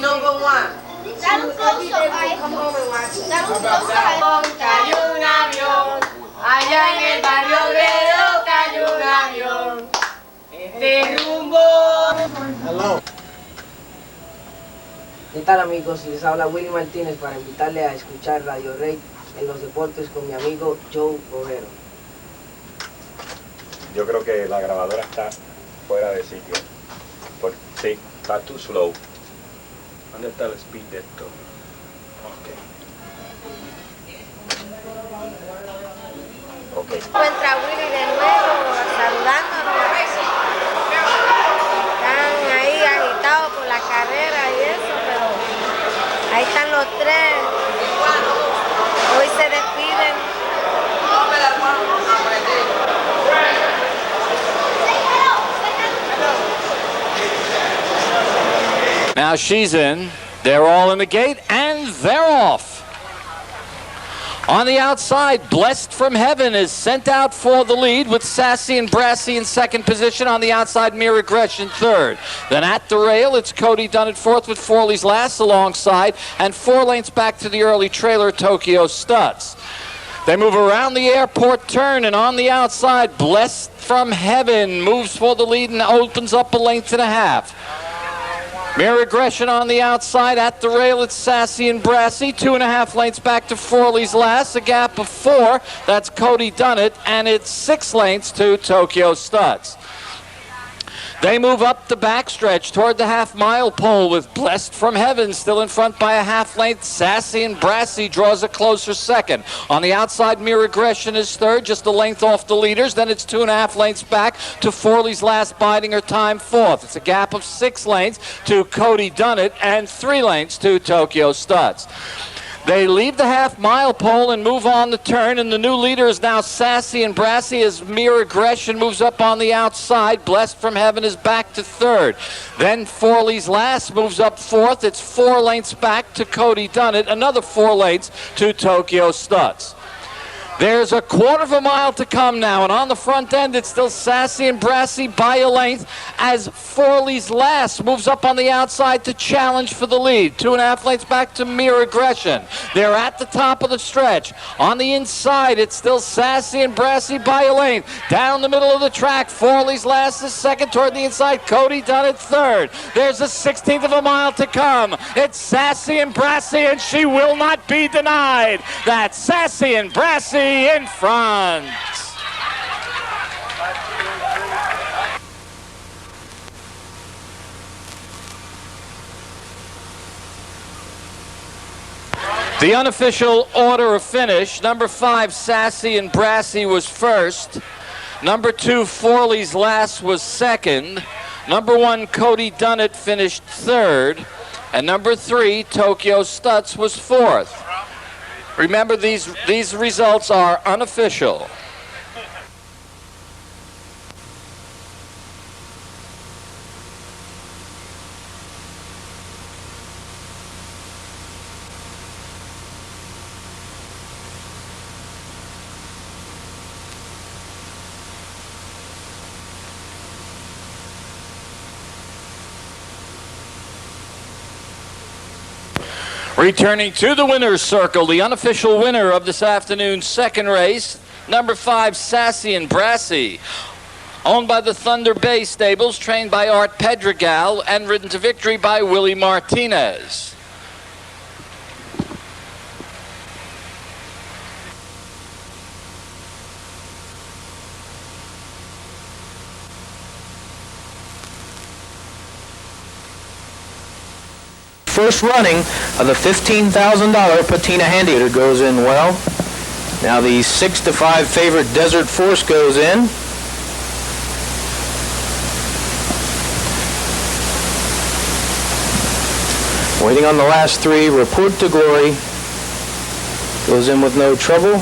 don't go one. That'll close so high. Come home and watch it. That'll close so high. Cayó un avión, allá en el barrio obrero cayó un avión. Este rumbo. Hello. ¿Qué tal, amigos? Les habla Willie Martinez para invitarle a escuchar Radio Rey en los deportes con mi amigo Joe Borrero. Yo creo que la grabadora está fuera de sitio. Sí, está too slow. ¿Dónde está el speed de esto? Ok. Encuentra Willie de nuevo saludándonos. Están ahí agitados por la carrera y eso, pero ahí están los tres. Hoy se despiden. Now she's in. They're all in the gate, and they're off. On the outside, Blessed from Heaven is sent out for the lead with Sassy and Brassy in second position. On the outside, Mere Aggression third. Then at the rail, it's Cody Dunnett fourth with Forley's Last alongside, and 4 lengths back to the early trailer, Tokyo Studs. They move around the airport turn, and on the outside, Blessed from Heaven moves for the lead and opens up a length and a half. Mere Aggression on the outside. At the rail, it's Sassy and Brassy. 2.5 lengths back to Forley's Last. A gap of 4. That's Cody Dunnett. And it's 6 lengths to Tokyo Studs. They move up the backstretch toward the half-mile pole with Blessed from Heaven still in front by a half length. Sassy and Brassy draws a closer second. On the outside, Mere Aggression is third, just a length off the leaders. Then it's 2.5 lengths back to Forley's Last, biding her time fourth. It's a gap of 6 lengths to Cody Dunnett and 3 lengths to Tokyo Studs. They leave the half-mile pole and move on the turn, and the new leader is now Sassy and Brassy as Mere Aggression moves up on the outside. Blessed from Heaven is back to third. Then Forley's Last moves up fourth. It's 4 lengths back to Cody Dunnett, another 4 lengths to Tokyo Studs. There's a 1/4 mile to come now, and on the front end, it's still Sassy and Brassy by a length as Forley's Last moves up on the outside to challenge for the lead. 2.5 lengths back to Mere Aggression. They're at the top of the stretch. On the inside, it's still Sassy and Brassy by a length. Down the middle of the track, Forley's Last is second toward the inside. Cody Dunnett third. There's a 1/16 of a mile to come. It's Sassy and Brassy, and she will not be denied. That's Sassy and Brassy in front. The unofficial order of finish: number 5, Sassy and Brassy, was first. Number 2, Forley's Last, was second. Number 1, Cody Dunnett, finished third. And number 3, Tokyo Studs, was fourth. Remember, these results are unofficial. Returning to the winner's circle, the unofficial winner of this afternoon's second race, number 5, Sassy and Brassy, owned by the Thunder Bay Stables, trained by Art Pedregal, and ridden to victory by Willie Martinez. First running of the $15,000 Patina Handy goes in well. Now the 6-5 favorite Desert Force goes in. Waiting on the last 3, Report to Glory goes in with no trouble.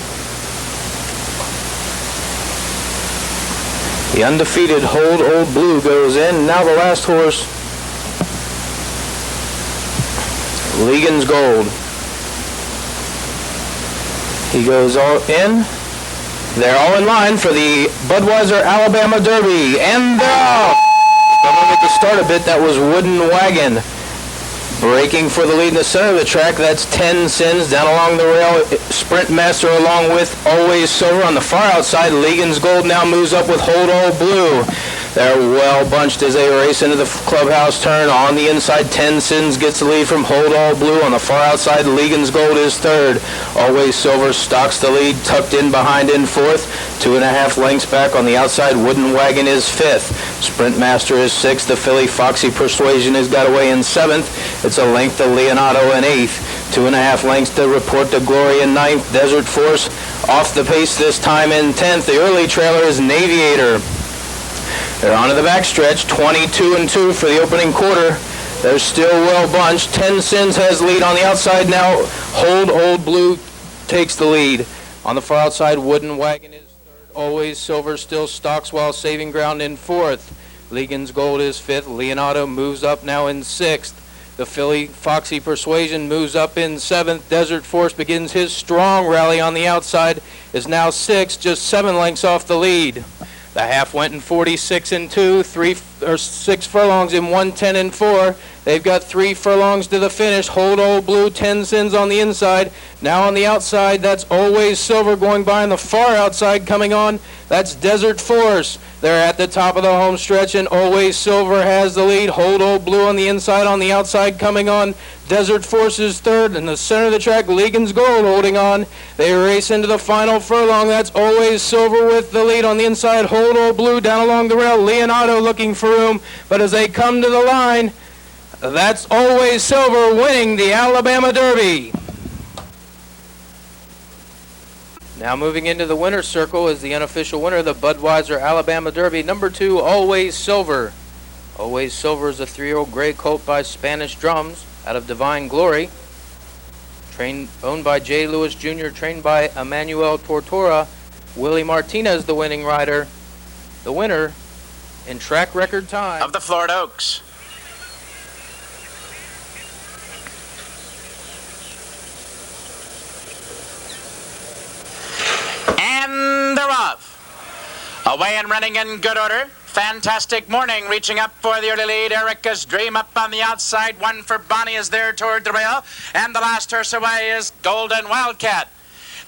The undefeated Hold Old Blue goes in. Now the last horse, Legan's Gold. He goes all in. They're all in line for the Budweiser Alabama Derby, and they're off. Struggling at the start a bit, that was Wooden Wagon. Breaking for the lead in the center of the track, that's 10 Sins. Down along the rail, Sprint Master along with Always Silver. On the far outside, Legan's Gold now moves up with Hold All Blue. They're well bunched as they race into the clubhouse turn. On the inside, 10 Sins gets the lead from Hold All Blue. On the far outside, Legan's Gold is third. Always Silver stalks the lead, tucked in behind in fourth. 2.5 lengths back on the outside, Wooden Wagon is fifth. Sprint Master is sixth. The filly Foxy Persuasion has got away in seventh. It's a length to Leonardo in eighth. 2.5 lengths to Report to Glory in ninth. Desert Force off the pace this time in 10th. The early trailer is Naviator. They're onto the backstretch, 22-2 for the opening quarter. They're still well bunched. 10 Sins has lead on the outside now. Hold Old Blue takes the lead. On the far outside, Wooden Wagon is third. Always Silver still stalks while saving ground in fourth. Legan's Gold is fifth. Leonardo moves up now in sixth. The filly Foxy Persuasion moves up in seventh. Desert Force begins his strong rally on the outside, is now sixth, just 7 lengths off the lead. The half went in 46-2, 6 furlongs in 110-4. They've got 3 furlongs to the finish. Hold Old Blue, 10 Sins on the inside. Now on the outside, that's Always Silver going by on the far outside coming on. That's Desert Force. They're at the top of the home stretch, and Always Silver has the lead. Hold Old Blue on the outside coming on. Desert Force is third. In the center of the track, Legan's Gold holding on. They race into the final furlong. That's Always Silver with the lead on the inside. Hold Old Blue down along the rail. Leonardo looking for room, but as they come to the line, that's Always Silver winning the Alabama Derby. Now moving into the winner's circle is the unofficial winner of the Budweiser Alabama Derby, number 2, Always Silver. Always Silver is a 3-year-old gray colt by Spanish Drums out of Divine Glory. Owned by J. Lewis Jr., trained by Emmanuel Tortora. Willie Martinez, the winning rider. The winner in track record time of the Florida Oaks. And they're off. Away and running in good order. Fantastic Morning reaching up for the early lead. Erica's Dream up on the outside. One for Bonnie is there toward the rail. And the last horse away is Golden Wildcat.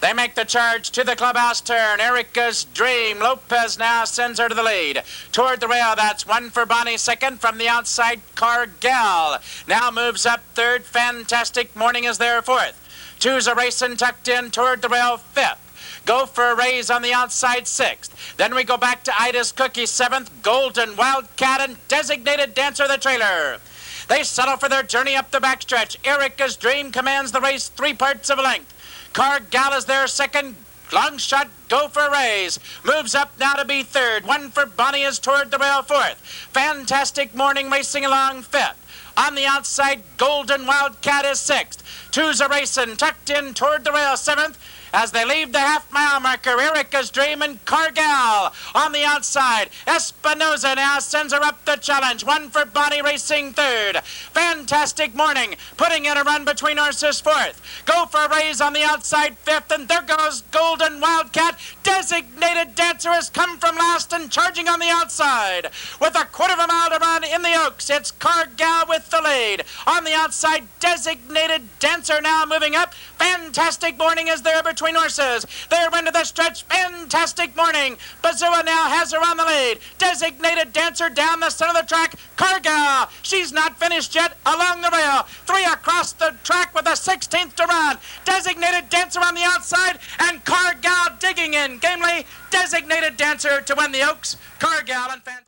They make the charge to the clubhouse turn. Erica's Dream. Lopez now sends her to the lead. Toward the rail, that's one for Bonnie second. From the outside, Cargal now moves up third. Fantastic Morning is there fourth. Two's a racing tucked in toward the rail fifth. Go for a Raise on the outside sixth. Then we go back to Ida's Cookie seventh. Golden Wildcat and Designated Dancer the trailer. They settle for their journey up the backstretch. Erica's Dream commands the race 3 parts of a length. Cargal is there second. Long shot, Go for a Raise moves up now to be third. One for Bonnie is toward the rail fourth. Fantastic Morning racing along fifth. On the outside, Golden Wildcat is sixth. Two's a racing tucked in toward the rail seventh. As they leave the half-mile marker, Erica's Dream and Cargal on the outside. Espinoza now sends her up the challenge. One for Bonnie racing third. Fantastic Morning putting in a run between horses fourth. Go for a Raise on the outside fifth, and there goes Golden Wildcat. Designated Dancer has come from last and charging on the outside. With a 1/4 mile to run in the Oaks, it's Cargal with the lead. On the outside, Designated Dancer now moving up. Fantastic Morning is there between horses. They're into the stretch. Fantastic Morning. Bazua now has her on the lead. Designated Dancer down the center of the track. Cargal, she's not finished yet along the rail. 3 across the track with a 16th to run. Designated Dancer on the outside and Cargal digging in gamely. Designated Dancer to win the Oaks. Cargal and Fantastic.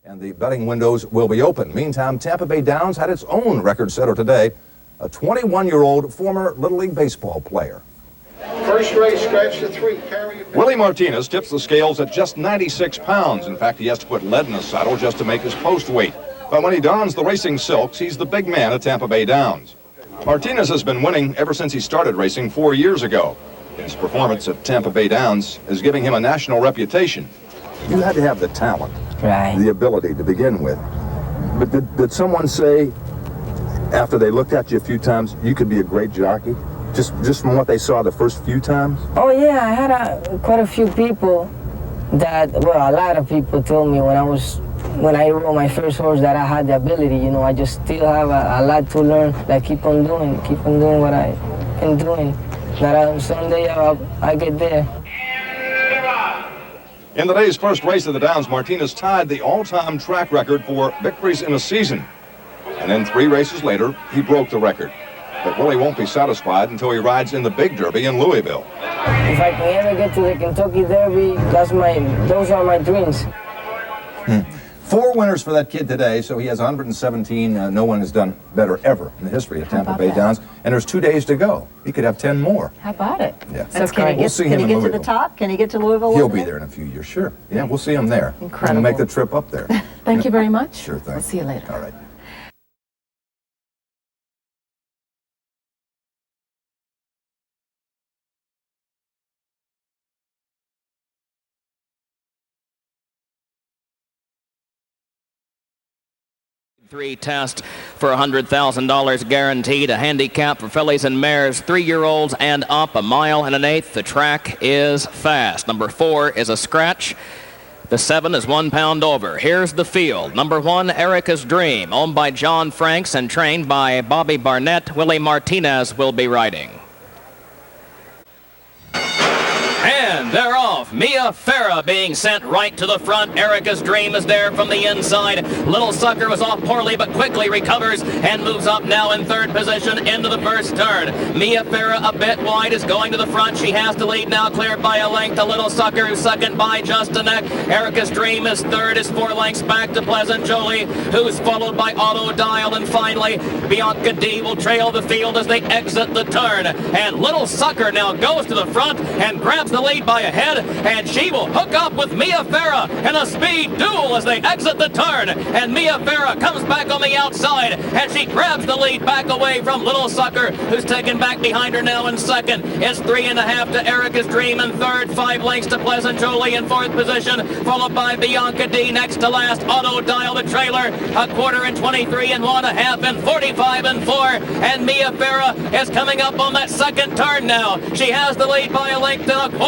And the betting windows will be open. Meantime, Tampa Bay Downs had its own record setter today, a 21-year-old former Little League baseball player. First race, scratch the 3. Willie Martinez tips the scales at just 96 pounds. In fact, he has to put lead in the saddle just to make his post weight. But when he dons the racing silks, he's the big man at Tampa Bay Downs. Martinez has been winning ever since he started racing 4 years ago. His performance at Tampa Bay Downs is giving him a national reputation. You had to have the talent, right, the ability to begin with. But did someone say, after they looked at you a few times, you could be a great jockey? Just from what they saw the first few times? Oh yeah, I had quite a few people that, well, a lot of people told me when I rode my first horse that I had the ability. You know, I just still have a lot to learn. That keep on doing what I've been doing. That someday I get there. In the day's first race of the Downs, Martinez tied the all-time track record for victories in a season. And then 3 races later, he broke the record. But Willie won't be satisfied until he rides in the Big Derby in Louisville. If I can ever get to the Kentucky Derby, those are my dreams. 4 winners for that kid today, so he has 117. No one has done better ever in the history of Tampa Bay Downs. And there's 2 days to go. He could have 10 more. How about it? Yeah. So can We'll see him he get in to the Louisville. top? Can he get to Louisville? He'll be there in a few years, sure. Yeah, we'll see him there. Incredible. We'll make the trip up there. Thank you very much. Sure thing. We'll see you later. All right. Three test for $100,000 guaranteed. A handicap for fillies and mares, 3-year-olds and up, 1 1/8 miles. The track is fast. Number 4 is a scratch. The 7 is 1 pound over. Here's the field. Number 1, Erica's Dream, owned by John Franks and trained by Bobby Barnett. Willie Martinez will be riding. And they're off. Mia Farah being sent right to the front. Erica's Dream is there from the inside. Little Sucker was off poorly, but quickly recovers and moves up now in 3rd position into the first turn. Mia Farah a bit wide is going to the front. She has to lead now, cleared by a length. A Little Sucker who's second by just a neck. Erica's Dream is 3rd, is 4 lengths back to Pleasant Jolie, who's followed by Auto Dial. And finally, Bianca D will trail the field as they exit the turn. And Little Sucker now goes to the front and grabs the lead by a head, and she will hook up with Mia Farah in a speed duel as they exit the turn. And Mia Farah comes back on the outside, and she grabs the lead back away from Little Sucker, who's taken back behind her now in 2nd. It's 3.5 to Erica's Dream in 3rd, 5 lengths to Pleasant Jolie in 4th position, followed by Bianca D next to last. Auto Dial the trailer, 1/4 in 23 and 1.5 in 45 and 4. And Mia Farah is coming up on that 2nd turn now. She has the lead by a length and 1/4.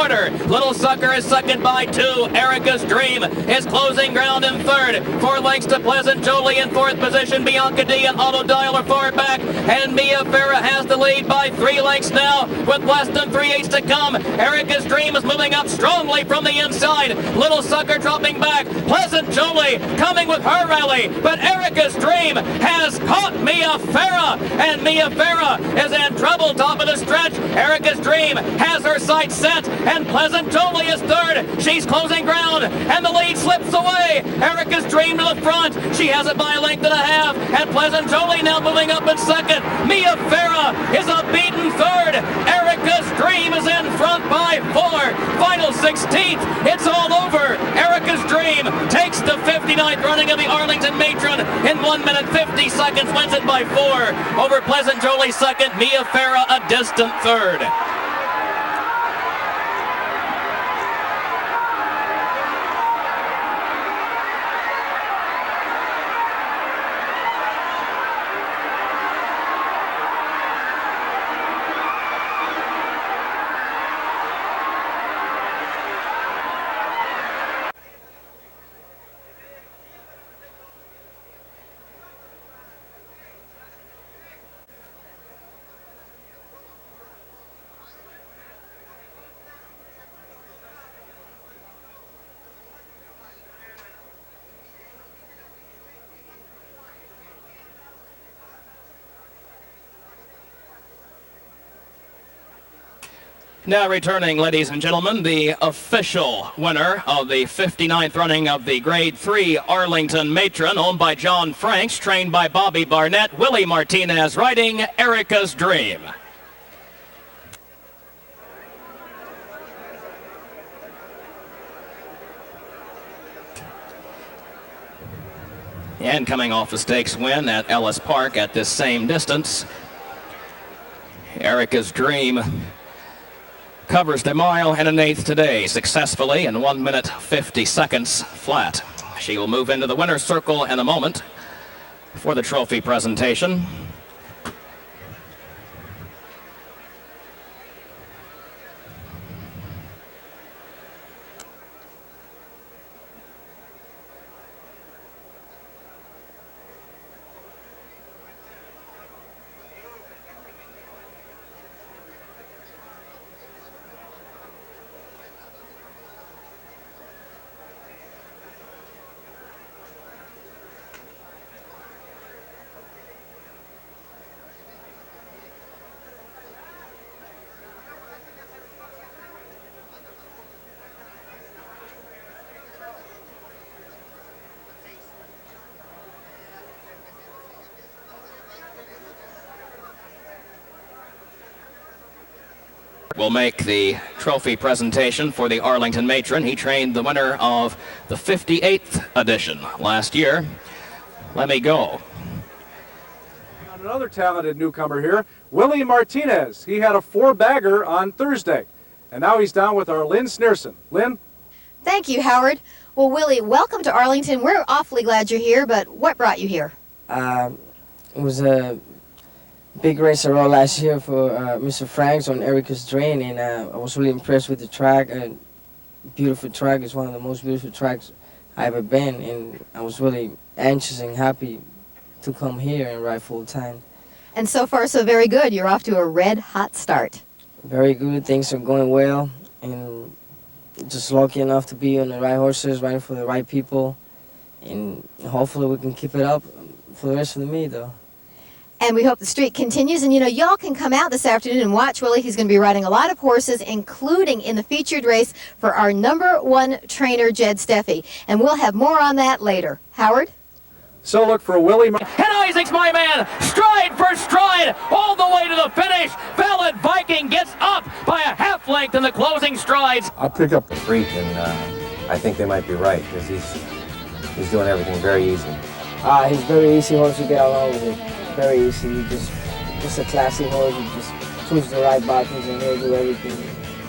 Little Sucker is second by 2. Erica's Dream is closing ground in 3rd. 4 lengths to Pleasant Jolie in 4th position. Bianca D and Auto Dial are far back. And Mia Farah has the lead by 3 lengths now with less than 3/8 to come. Erica's Dream is moving up strongly from the inside. Little Sucker dropping back. Pleasant Jolie coming with her rally. But Erica's Dream has caught Mia Farah. And Mia Farah is in trouble top of the stretch. Erica's Dream has her sights set. And Pleasant Jolie is 3rd. She's closing ground, and the lead slips away. Erica's Dream to the front. She has it by a length and a half, and Pleasant Jolie now moving up in 2nd. Mia Farah is a beaten 3rd. Erica's Dream is in front by 4. Final 16th. It's all over. Erica's Dream takes the 59th running of the Arlington Matron in 1 minute 50 seconds, wins it by 4 over Pleasant Jolie 2nd. Mia Farah a distant 3rd. Now returning, ladies and gentlemen, the official winner of the 59th running of the Grade 3 Arlington Matron, owned by John Franks, trained by Bobby Barnett. Willie Martinez riding Erica's Dream. And coming off a stakes win at Ellis Park at this same distance, Erica's Dream covers the 1 1/8 miles today successfully in 1 minute 50 seconds flat. She will move into the winner's circle in a moment for the trophy presentation. will make the trophy presentation for the Arlington matron. He trained the winner of the 58th edition last year. Let me go. Another talented newcomer here, Willie Martinez. He had a 4-bagger on Thursday, and now he's down with our Lynn Sneerson. Lynn? Thank you, Howard. Well, Willie, welcome to Arlington. We're awfully glad you're here, but what brought you here? It was a big race I rode last year for Mr. Franks on Erica's Drain, and I was really impressed with the track. Beautiful track. It's one of the most beautiful tracks I've ever been, and I was really anxious and happy to come here and ride full time. And so far, so very good. You're off to a red-hot start. Very good. Things are going well, and just lucky enough to be on the right horses, riding for the right people, and hopefully we can keep it up for the rest of the meet, though. And we hope the streak continues. And, you know, y'all can come out this afternoon and watch Willie. He's going to be riding a lot of horses, including in the featured race for our #1 trainer, Jed Steffi. And we'll have more on that later. Howard? So look for Willie. And Isaac's my man, stride for stride, all the way to the finish. Valid Viking gets up by a half length in the closing strides. I'll pick up the freak, and I think they might be right, because he's doing everything very easy. He's very easy horse to get along with. Very easy. Just a classy horse. You just push the right buttons and he'll do everything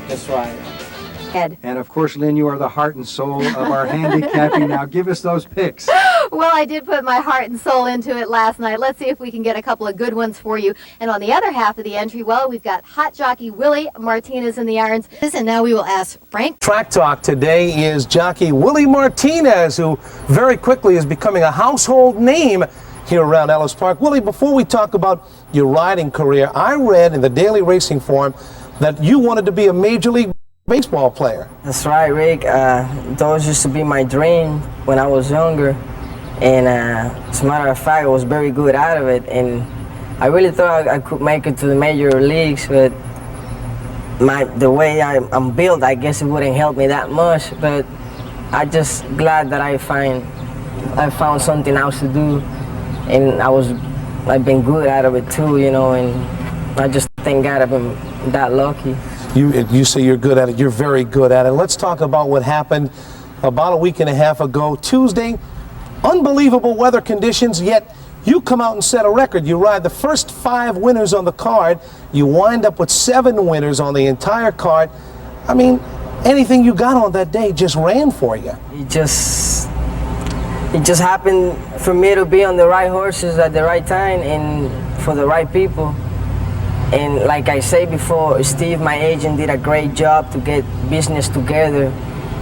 just right. Ed. And of course, Lynn, you are the heart and soul of our handicapping. Now give us those picks. Well, I did put my heart and soul into it last night. Let's see if we can get a couple of good ones for you. And on the other half of the entry, well, we've got hot jockey Willie Martinez in the irons. And now we will ask Frank. Track Talk today is jockey Willie Martinez, who very quickly is becoming a household name here around Ellis Park. Willie, before we talk about your riding career, I read in the Daily Racing Form that you wanted to be a Major League Baseball player. That's right, Rick. Those used to be my dream when I was younger. And as a matter of fact, I was very good out of it. And I really thought I could make it to the major leagues, but the way I'm built, I guess it wouldn't help me that much. But I'm just glad that I found something else to do. And I've been good out of it too, you know, and I just thank God I've been that lucky. You say you're good at it. You're very good at it. Let's talk about what happened about a week and a half ago. Tuesday, unbelievable weather conditions, yet you come out and set a record. You ride the first 5 winners on the card. You wind up with 7 winners on the entire card. I mean, anything you got on that day just ran for you. It just happened for me to be on the right horses at the right time and for the right people. And like I said before, Steve, my agent, did a great job to get business together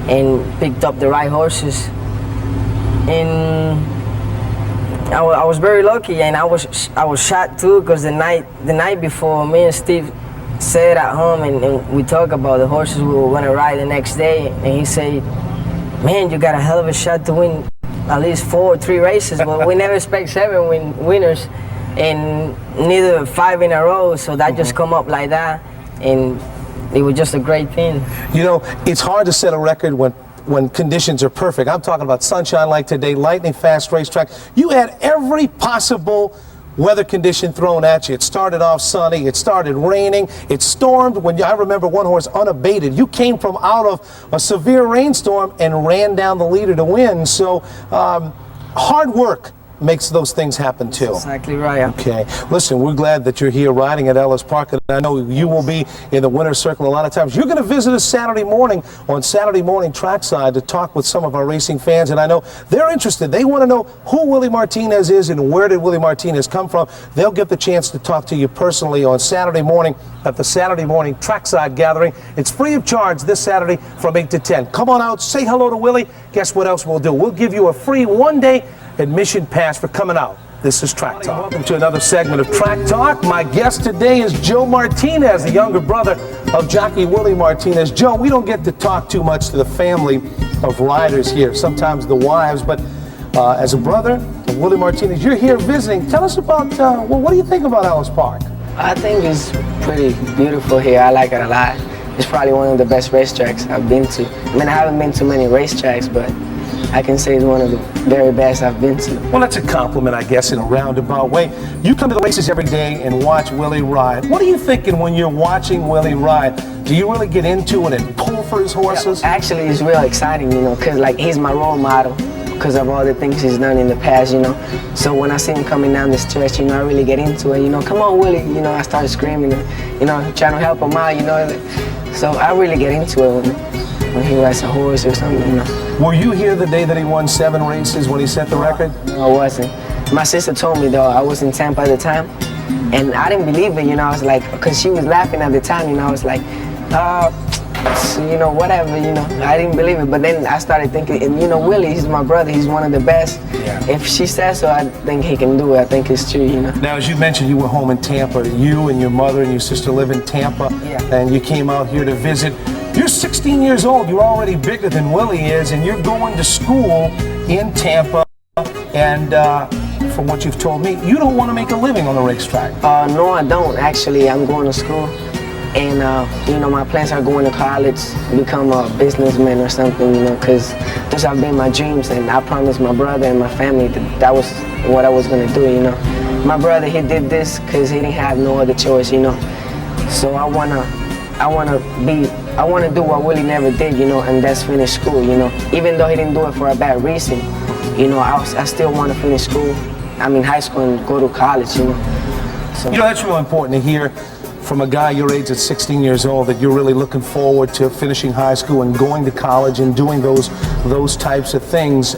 and picked up the right horses. And I was very lucky, and I was shocked too, because the night before, me and Steve sat at home and we talked about the horses we were going to ride the next day, and he said, "Man, you got a hell of a shot to win at least 4 or 3 races, but we never expect 7 winners, and neither 5 in a row, so that just come up like that, and it was just a great thing." You know, it's hard to set a record when conditions are perfect. I'm talking about sunshine like today, lightning fast racetrack. You had every possible weather condition thrown at you. It started off sunny, it started raining, it stormed. I remember one horse unabated. You came from out of a severe rainstorm and ran down the leader to win. So hard work makes those things happen too. That's exactly right. Okay. Listen, we're glad that you're here riding at Ellis Park, and I know you will be in the winner's circle a lot of times. You're going to visit us Saturday morning on Saturday Morning Trackside to talk with some of our racing fans, and I know they're interested. They want to know who Willie Martinez is and where did Willie Martinez come from. They'll get the chance to talk to you personally on Saturday morning at the Saturday Morning Trackside Gathering. It's free of charge this Saturday from 8 to 10. Come on out, say hello to Willie. Guess what else we'll do? We'll give you a free 1-day admission pass for coming out. This is Track Talk. Welcome to another segment of Track Talk. My guest today is Joe Martinez, the younger brother of jockey Willie Martinez. Joe, we don't get to talk too much to the family of riders here, sometimes the wives, but as a brother of Willie Martinez, you're here visiting. Tell us about, what do you think about Ellis Park? I think it's pretty beautiful here. I like it a lot. It's probably one of the best racetracks I've been to. I mean, I haven't been to many racetracks, but I can say it's one of the very best I've been to. Well, that's a compliment, I guess, in a roundabout way. You come to the races every day and watch Willie ride. What are you thinking when you're watching Willie ride? Do you really get into it and pull for his horses? Yeah, actually, it's real exciting, you know, because like he's my role model because of all the things he's done in the past, you know. So when I see him coming down the stretch, you know, I really get into it, you know, come on, Willie, you know, I start screaming, you know, trying to help him out, you know. So I really get into it when he rides a horse or something, you know. Were you here the day that he won 7 races when he set the record? No, I wasn't. My sister told me, though, I was in Tampa at the time, and I didn't believe it, you know. I was like, because she was laughing at the time, you know, I was like, you know, whatever, you know. I didn't believe it, but then I started thinking, and you know, Willie, he's my brother, he's one of the best. Yeah. If she says so, I think he can do it. I think it's true, you know. Now, as you mentioned, you were home in Tampa. You and your mother and your sister live in Tampa, and you came out here to visit. You're 16 years old, you're already bigger than Willie is, and you're going to school in Tampa, and from what you've told me, you don't want to make a living on the racetrack. No, I don't, actually. I'm going to school. And, you know, my plans are going to college, become a businessman or something, you know, because those have been my dreams. And I promised my brother and my family that was what I was going to do, you know. My brother, he did this because he didn't have no other choice, you know. So I want to do what Willie never did, you know, and that's finish school, you know. Even though he didn't do it for a bad reason, you know, I still want to finish school. I mean, high school and go to college, you know. So. You know, that's real important to hear from a guy your age at 16 years old that you're really looking forward to finishing high school and going to college and doing those types of things.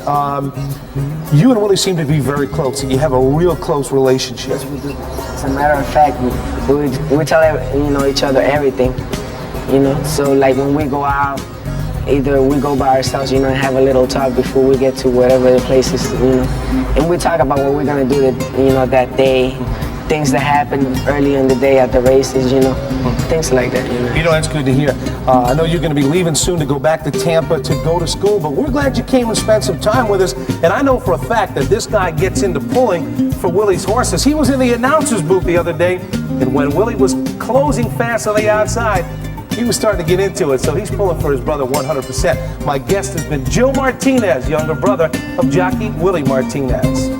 You and Willie seem to be very close. You have a real close relationship. Yes, we do. As a matter of fact, we tell each other everything, you know. So like when we go out, either we go by ourselves, you know, and have a little talk before we get to whatever the place is, you know. And we talk about what we're gonna do, that day. Things that happen early in the day at the races, you know, things like that, you know. You know, that's good to hear. I know you're going to be leaving soon to go back to Tampa to go to school, but we're glad you came and spent some time with us. And I know for a fact that this guy gets into pulling for Willie's horses. He was in the announcer's booth the other day, and when Willie was closing fast on the outside, he was starting to get into it, so he's pulling for his brother 100%. My guest has been Joe Martinez, younger brother of jockey Willie Martinez.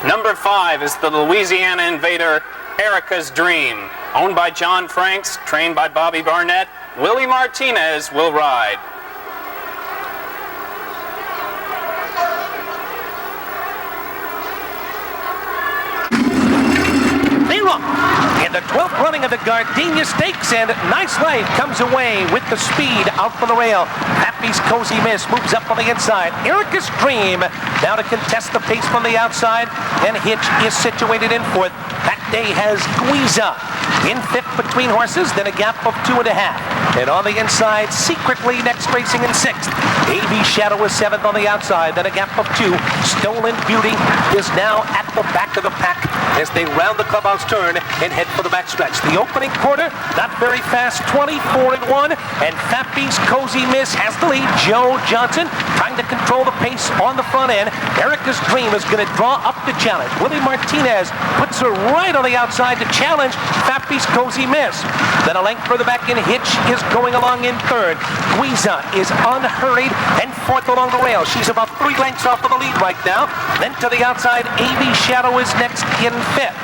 Number 5 is the Louisiana Invader, Erica's Dream. Owned by John Franks, trained by Bobby Barnett, Willie Martinez will ride. In the 12th running of the Gardenia Stakes, and Nice Life comes away with the speed out from the rail. Happy's Cozy Miss moves up on the inside. Erica's Dream now to contest the pace from the outside, and Hitch is situated in 4th. That day has Guiza in 5th between horses, then a gap of 2.5. And on the inside, Secretly next racing in 6th. A.B. Shadow is 7th on the outside, then a gap of 2. Stolen Beauty is now at the back of the pack as they round the clubhouse turn and head for the backstretch. The opening quarter, not very fast, 24-1, and Fappy's Cozy Miss has the lead. Joe Johnson trying to control the pace on the front end. Erica's Dream is going to draw up the challenge. Willie Martinez puts her right on the outside to challenge Fappy's Cozy Miss. Then a length further back in, Hitch is going along in 3rd. Guiza is unhurried and 4th along the rail. She's about 3 lengths off of the lead right now. Then to the outside, A.B. Shadow is next in 5th.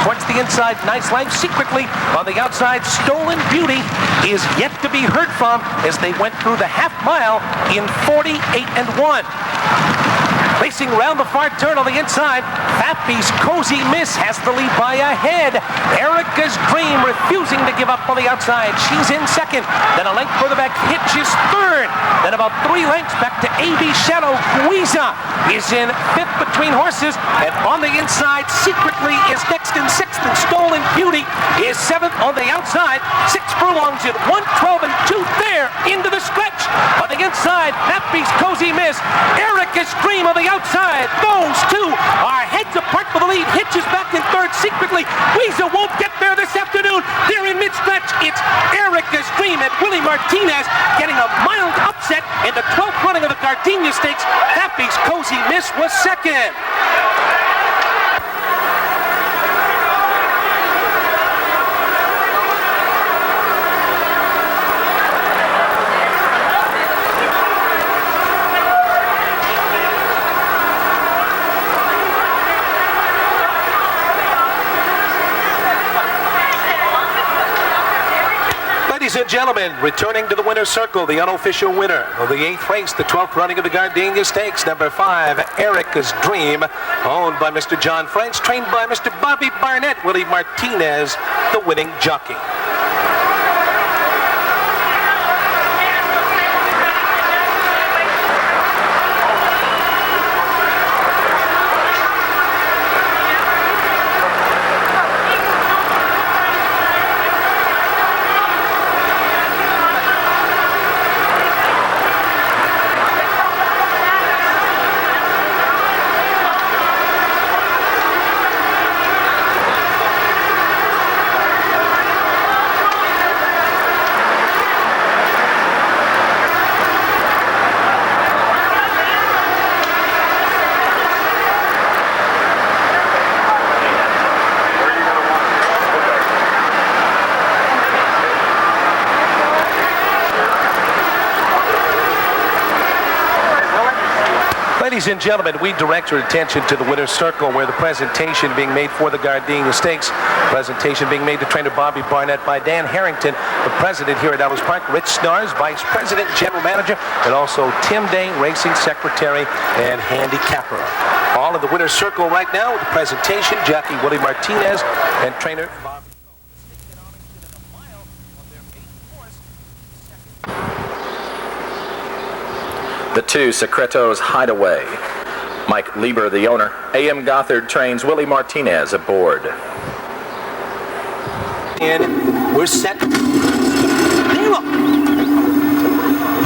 Towards the inside, Nice Life Secretly. On the outside, Stolen Beauty is yet to be heard from as they went through the half mile in 48-1. Racing round the far turn on the inside, Fappy's Cozy Miss has the lead by a head. Erica's Dream refusing to give up on the outside. She's in 2nd. Then a length further back, Hitch is 3rd. Then about 3 lengths back to A.B. Shadow. Guiza is in 5th between horses. And on the inside, Secretly is next in 6th. And Stolen Beauty is 7th on the outside. 6 furlongs in 1:12 and 2 there into the stretch. On the the inside. Nappy's Cozy Miss. Erica's Dream on the outside. Those two are heads apart for the lead. Hitches back in third secretly. Weasel won't get there this afternoon. They're in mid-stretch. It's Erica's Dream and Willie Martinez getting a mild upset in the 12th running of the Gardenia Stakes. Nappy's Cozy Miss was second. Ladies and gentlemen, returning to the winner's circle, the unofficial winner of the 8th race, the 12th running of the Gardenia Stakes, number 5, Erica's Dream, owned by Mr. John Franks, trained by Mr. Bobby Barnett, Willie Martinez, the winning jockey. Ladies and gentlemen, we direct your attention to the winner's circle where the presentation being made for the Gardenia Stakes, presentation being made to trainer Bobby Barnett by Dan Harrington, the president here at Ellis Park, Rich Snars, vice president, general manager, and also Tim Day, racing secretary and handicapper. All in the winner's circle right now with the presentation, jockey Willie Martinez and trainer Bobby. The 2, Secreto's Hideaway. Mike Lieber, the owner. A.M. Gothard trains Willie Martinez aboard. And we're set.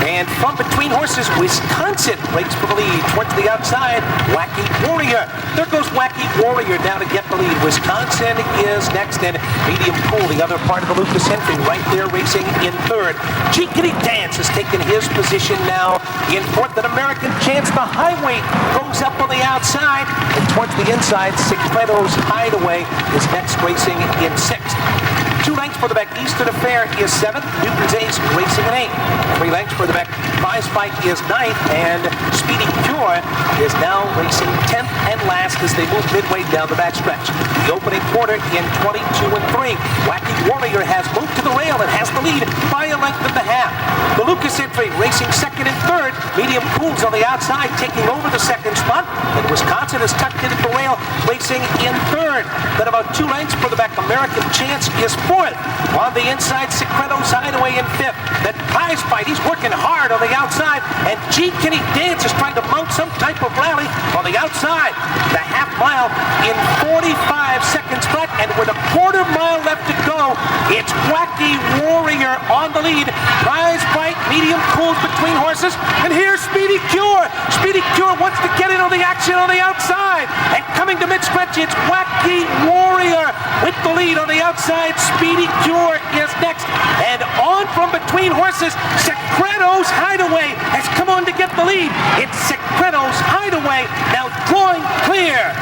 And from between horses, Wisconsin breaks for the lead towards the outside. Wacky Warrior. There goes Wacky Warrior down to get the lead. Wisconsin is next, and Medium Cool, the other part of the Lucas Henry, right there racing in third. Cheekity Dance has taken his position now in fourth. An American Chance, the highway, goes up on the outside. And towards the inside, Secreto's Hideaway is next racing in sixth. 2 lengths for the back. Eastern Affair is 7th. Newton's Ace racing in 8th. 3 lengths for the back. Prize Fight is 9th. And Speedy Cure is now racing 10th and last as they move midway down the backstretch. The opening quarter in 22 and 3. Wacky Warrior has moved to the rail and has the lead by a length and a half. The Lucas Entry racing 2nd and 3rd. Medium Cool's on the outside taking over the 2nd spot. And Wisconsin is tucked into the rail racing in 3rd. Then about 2 lengths for the back. American Chance is 4th. On the inside, Secreto's Hideaway in 5th. That Prize Fight, he's working hard on the outside. And G. Kenny Dance is trying to mount some type of rally on the outside. The half mile in 45 seconds flat. And with a quarter mile left to go, it's Wacky Warrior on the lead. Prize Fight, Medium Cool between horses. And here's Speedy Cure. Speedy Cure wants to get in on the action on the outside. And coming to mid-stretch, it's Wacky Warrior with the lead on the outside. Speedy Cure is next. And on from between horses, Secreto's Hideaway has come on to get the lead. It's Secreto's Hideaway now drawing clear.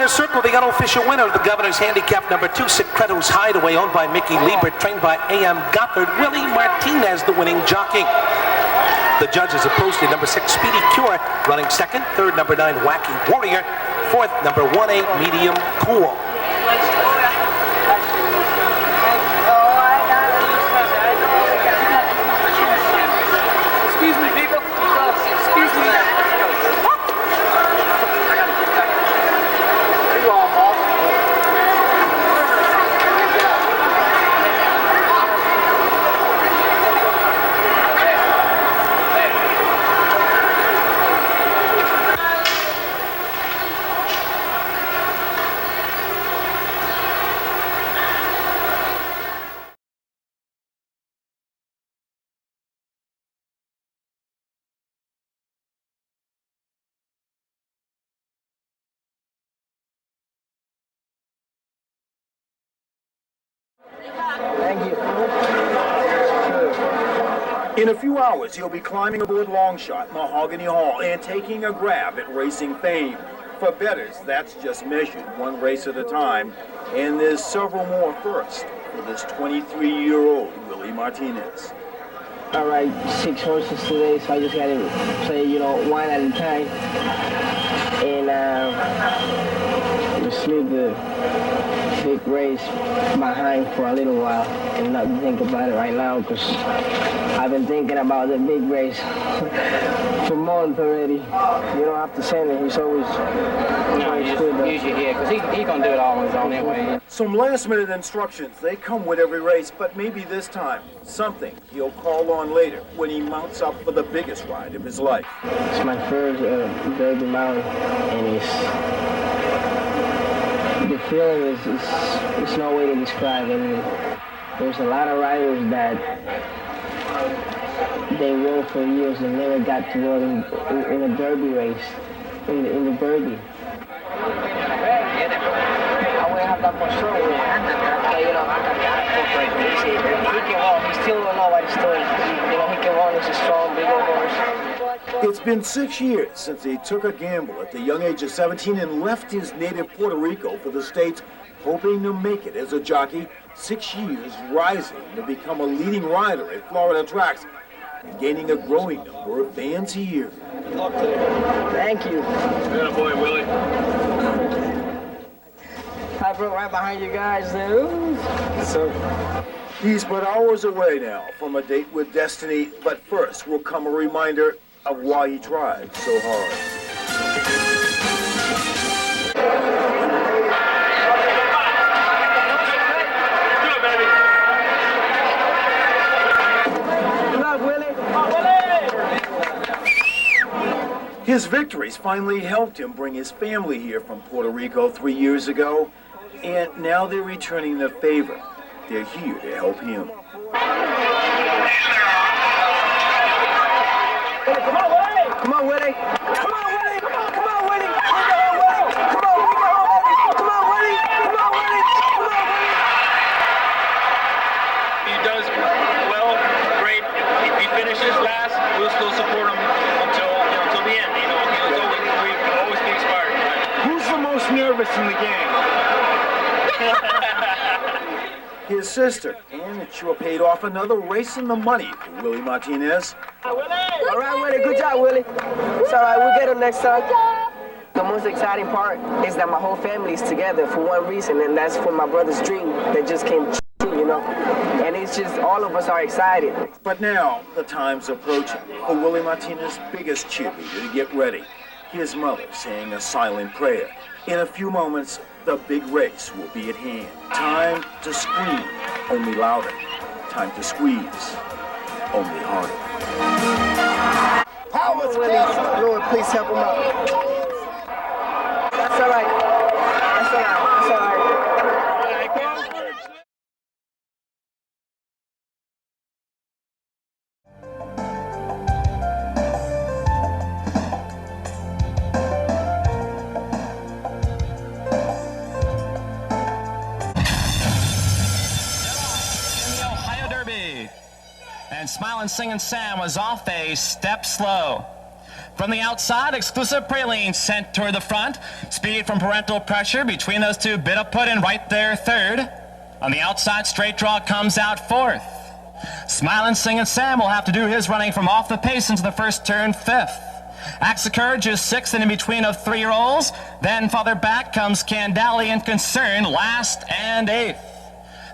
Circle, the unofficial winner of the Governor's Handicap number 2, Secreto's Hideaway, owned by Mickey Lieber, trained by A.M. Gothard, Willie Martinez, the winning jockey. The judges are posted number 6, Speedy Cure, running 2nd, 3rd, number 9, Wacky Warrior, 4th, number 1A, Medium Cool. Thank you. In a few hours, he'll be climbing aboard Longshot, Mahogany Hall, and taking a grab at racing fame. For bettors, that's just measured one race at a time, and there's several more firsts for this 23-year-old Willie Martinez. I ride 6 horses today, so I just got to play, one at a time. And just leave the big race behind for a little while and not think about it right now, because I've been thinking about the big race for months already. You don't have to send it. He's always usually here, because he can do it all on his own anyway. Some last-minute instructions, they come with every race, but maybe this time, something he'll call on later when he mounts up for the biggest ride of his life. It's my first Derby mount, and the feeling is no way to describe it. There's a lot of riders that they rode for years and never got to go in a Derby race, in the Derby. I wouldn't have that much trouble with it. He can walk. He still don't know what he's doing. He can walk. He's a strong, big old horse. It's been 6 years since he took a gamble at the young age of 17 and left his native Puerto Rico for the States, hoping to make it as a jockey. 6 years rising to become a leading rider at Florida tracks and gaining a growing number of fans here. Good luck today. Thank you. Good boy, Willie. I broke right behind you guys there. So he's but hours away now from a date with destiny, but first will come a reminder of why he tried so hard. Good luck, Willie. His victories finally helped him bring his family here from Puerto Rico 3 years ago, and now they're returning the favor. They're here to help him. Come on, Willie! Come on, Willie! Come on, Willie! Come on, Willie! Come on, Willie! Come on, Willie! Come on, Willie! Come on, Willie! Come on, Willie! He does well, great. If he finishes last, we'll still support him until the end. We always be inspired. Who's the most nervous in the game? His sister, and it sure paid off another race in the money for Willie Martinez. All right, Willie, good job, Willie. It's all right, we'll get him next time. The most exciting part is that my whole family is together for one reason, and that's for my brother's dream that just came true, And it's just, all of us are excited. But now, the time's approaching for Willie Martinez's biggest cheerleader to get ready. His mother saying a silent prayer. In a few moments, the big race will be at hand. Time to scream, only louder. Time to squeeze, only harder. Power's Lord, please help him out. That's all right. That's all right. That's all right. And Smilin' Singin' Sam was off a step slow. From the outside, Exclusive Praline sent toward the front. Speed from Parental Pressure between those two. Bit of put in right there, third. On the outside, Straight Draw comes out fourth. Smilin' Singin' Sam will have to do his running from off the pace into the first turn, fifth. Acts of Courage is sixth and in between of 3-year-olds. Then farther back comes Candali and Concern, last and eighth.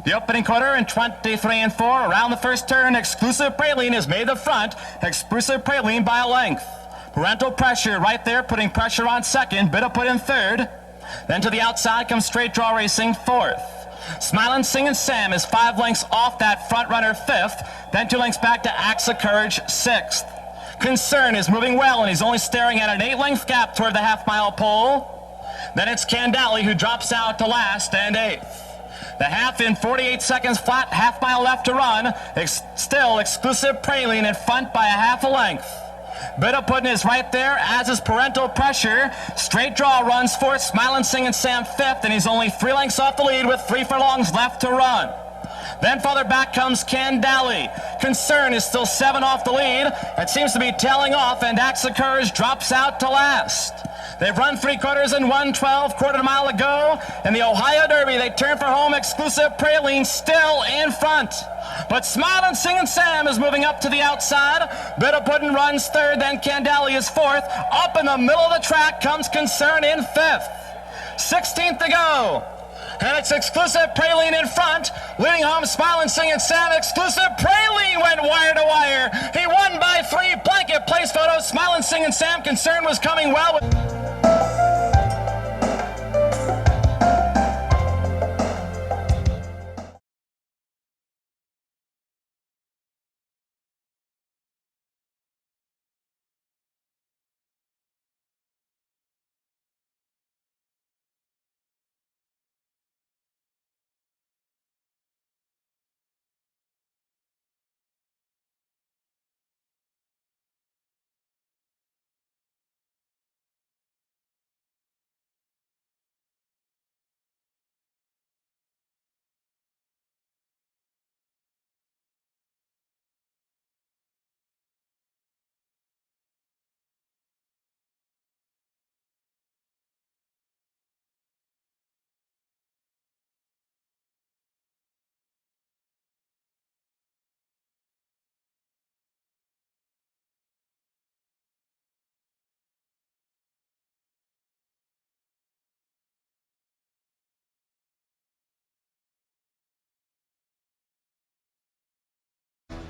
The opening quarter in 23 and 4. Around the first turn, Exclusive Praline has made the front. Exclusive Praline by a length. Parental Pressure right there, putting pressure on second. Bit of put in third. Then to the outside comes Straight Draw Racing fourth. Smilin' Singin' Sam is 5 lengths off that front runner fifth. Then 2 lengths back to Acts of Courage sixth. Concern is moving well, and he's only staring at an 8-length gap toward the half-mile pole. Then it's Candali who drops out to last and eighth. The half in 48 seconds flat, half-mile left to run. Still Exclusive Praline in front by a half a length. Bit of Puddin' is right there, as is Parental Pressure. Straight Draw runs fourth, Smilin' Singin' Sam fifth, and he's only 3 lengths off the lead with 3 furlongs left to run. Then farther back comes Candali. Concern is still 7 off the lead. It seems to be tailing off, and Axicurs drops out to last. They've run 3 quarters in 1:12, quarter mile to go. In the Ohio Derby, they turn for home. Exclusive Praline still in front. But Smilin' Singin' Sam is moving up to the outside. Bitter Puddin' runs third, then Candali is fourth. Up in the middle of the track comes Concern in fifth. 16th to go. And it's Exclusive Praline in front. Leading home, Smilin' Singin' Sam. Exclusive Praline went wire to wire. He won by 3. Blanket place photos. Smilin' Singin' Sam. Concern was coming well with...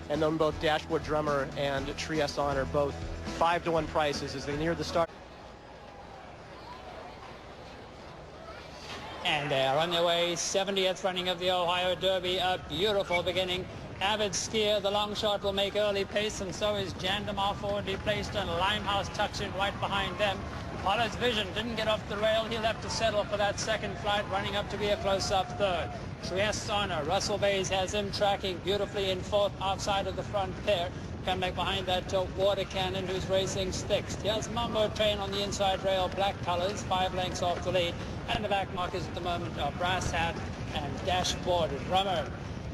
And then both Dashboard Drummer and Trieste Honor both 5-to-1 prices as they near the start. And they're on their way, 70th running of the Ohio Derby, a beautiful beginning. Avid Skier, the long shot, will make early pace, and so is Jandamar forwardly placed, and Limehouse tucks in right behind them. Pollard's Vision didn't get off the rail. He'll have to settle for that second flight, running up to be a close-up third. Trieste Honor, Russell Bays has him tracking beautifully in fourth outside of the front pair. Come back behind that Water Cannon, who's racing sixth. Here's Mumbo Train on the inside rail, black colors, 5 lengths off the lead. And the back markers at the moment are Brass Hat and Dashboard Drummer.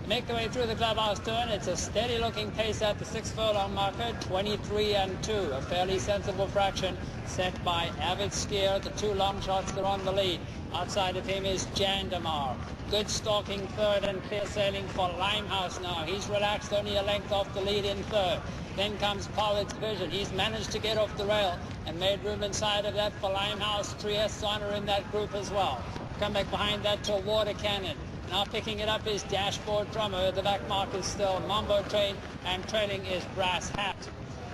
Make their way through the clubhouse turn. It's a steady looking pace at the 6 furlong marker, 23 and 2, a fairly sensible fraction set by Avid Skier. The 2 long shots that are on the lead. Outside of him is Jandamar. Good stalking third and clear sailing for Limehouse now. He's relaxed, only a length off the lead in third. Then comes Pollard's Vision. He's managed to get off the rail and made room inside of that for Limehouse. Trieste Honor in that group as well. Come back behind that to Water Cannon. Now picking it up is Dashboard Drummer. The back mark is still Mumbo Train, and trailing is Brass Hat.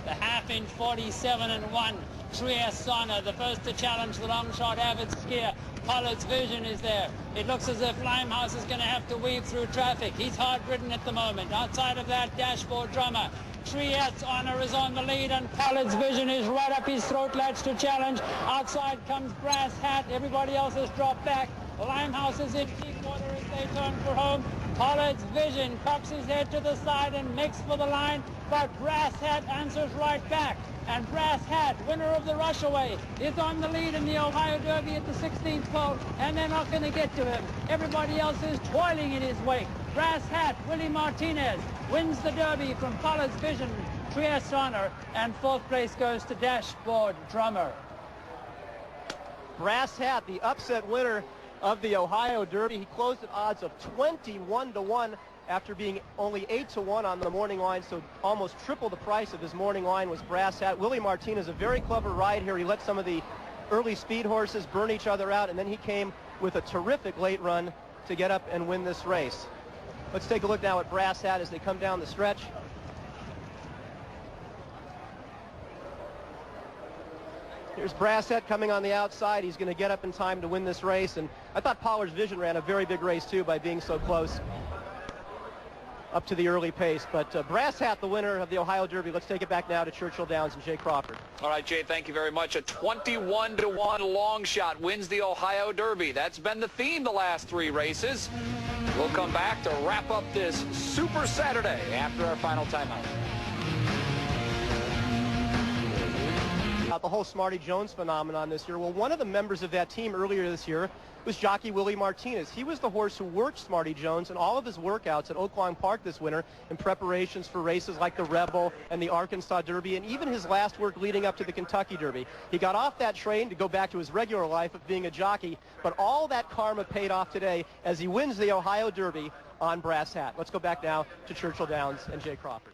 The half in 47 and 1. Trieste Honor, the first to challenge the long shot Avid Skier. Pollard's Vision is there. It looks as if Limehouse is going to have to weave through traffic. He's hard-ridden at the moment. Outside of that, Dashboard Drummer. Trieste Honor is on the lead, and Pollard's Vision is right up his throat latch to challenge. Outside comes Brass Hat. Everybody else has dropped back. Limehouse is in deep water as they turn for home. Pollard's Vision cocks his head to the side and makes for the line, but Brass Hat answers right back. And Brass Hat, winner of the Rushaway, is on the lead in the Ohio Derby at the 16th pole, and they're not going to get to him. Everybody else is toiling in his wake. Brass Hat, Willie Martinez, wins the Derby from Pollard's Vision, Trieste Honor, and 4th place goes to Dashboard Drummer. Brass Hat, the upset winner of the Ohio Derby. He closed at odds of 21-1 after being only 8-1 on the morning line, so almost triple the price of his morning line was Brass Hat. Willie Martinez, a very clever ride here. He let some of the early speed horses burn each other out, and then he came with a terrific late run to get up and win this race. Let's take a look now at Brass Hat as they come down the stretch. Here's Brass Hat coming on the outside. He's going to get up in time to win this race, and I thought Pollard's Vision ran a very big race too by being so close up to the early pace. But Brass Hat, the winner of the Ohio Derby. Let's take it back now to Churchill Downs and Jay Crawford. All right, Jay, thank you very much. A 21-1 long shot wins the Ohio Derby. That's been the theme the last 3 races. We'll come back to wrap up this Super Saturday after our final timeout. about the whole Smarty Jones phenomenon this year. Well, one of the members of that team earlier this year was jockey Willie Martinez. He was the horse who worked Smarty Jones in all of his workouts at Oaklawn Park this winter in preparations for races like the Rebel and the Arkansas Derby, and even his last work leading up to the Kentucky Derby. He got off that train to go back to his regular life of being a jockey, but all that karma paid off today as he wins the Ohio Derby on Brass Hat. Let's go back now to Churchill Downs and Jay Crawford.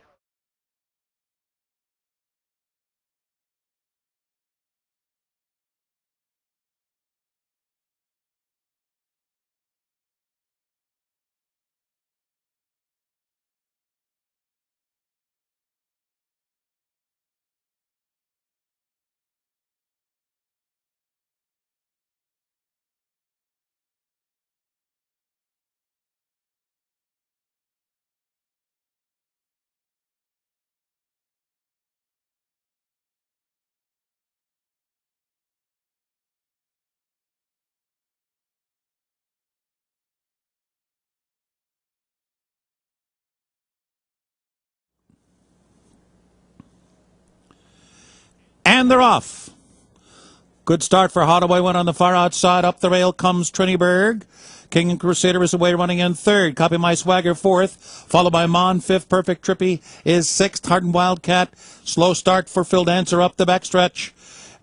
And they're off. Good start for Holloway. Went on the far outside. Up the rail comes Triniberg. King and Crusader is away running in third. Copy My Swagger fourth. Followed by Mon fifth. Perfect Trippy is sixth. Harden Wildcat. Slow start for Phil Dancer up the backstretch.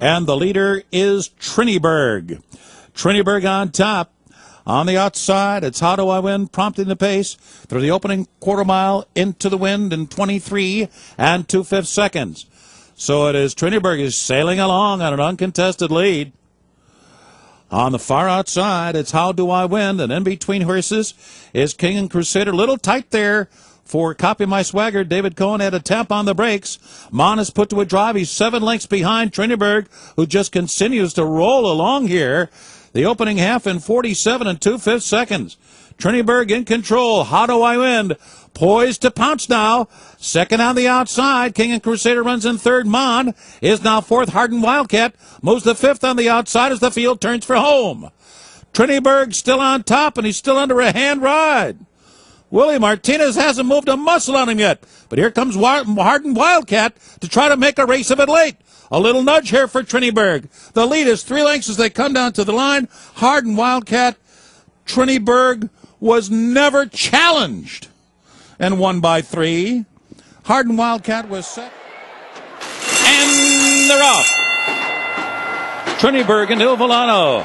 And the leader is Triniberg. Triniberg on top. On the outside, it's How Do I Win, prompting the pace through the opening quarter mile into the wind in 23 and 2/5 seconds. So it is Triniberg is sailing along on an uncontested lead. On the far outside, it's How Do I Win, and in between horses is King and Crusader. Little tight there for Copy My Swagger. David Cohen had a tap on the brakes. Mon is put to a drive. He's 7 lengths behind Triniberg, who just continues to roll along here. The opening half in 47 and 2/5 seconds. Triniberg in control. How Do I Win? Poised to pounce now. Second on the outside. King and Crusader runs in third. Mon is now fourth. Harden Wildcat moves the fifth on the outside as the field turns for home. Triniberg still on top, and he's still under a hand ride. Willie Martinez hasn't moved a muscle on him yet, but here comes Harden Wildcat to try to make a race of it late. A little nudge here for Triniberg. The lead is 3 lengths as they come down to the line. Harden Wildcat. Triniberg was never challenged and won by 3. Harden Wildcat was set. And they're off. Triniberg and Il Volano.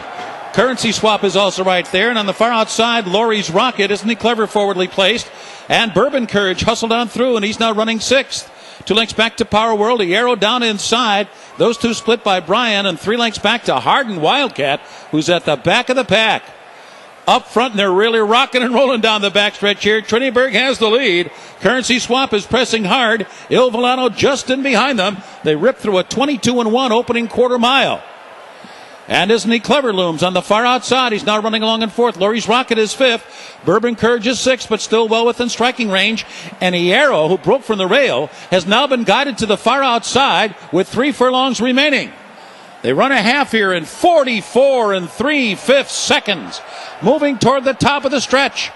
Currency Swap is also right there. And on the far outside, Laurie's Rocket. Isn't he clever, forwardly placed? And Bourbon Courage hustled on through, and he's now running 6th. 2 lengths back to Power World. A arrow down inside. Those two split by Brian, and 3 lengths back to Harden Wildcat, who's at the back of the pack. Up front, and they're really rocking and rolling down the backstretch here. Triniberg has the lead. Currency Swap is pressing hard. Il Volano just in behind them. They rip through a 22-1 opening quarter mile. And Isn't He Clever looms on the far outside. He's now running along in fourth. Laurie's Rocket is fifth. Bourbon Courage is sixth, but still well within striking range. And Hierro, who broke from the rail, has now been guided to the far outside with 3 furlongs remaining. They run a half here in 44 and 3/5 seconds. Moving toward the top of the stretch.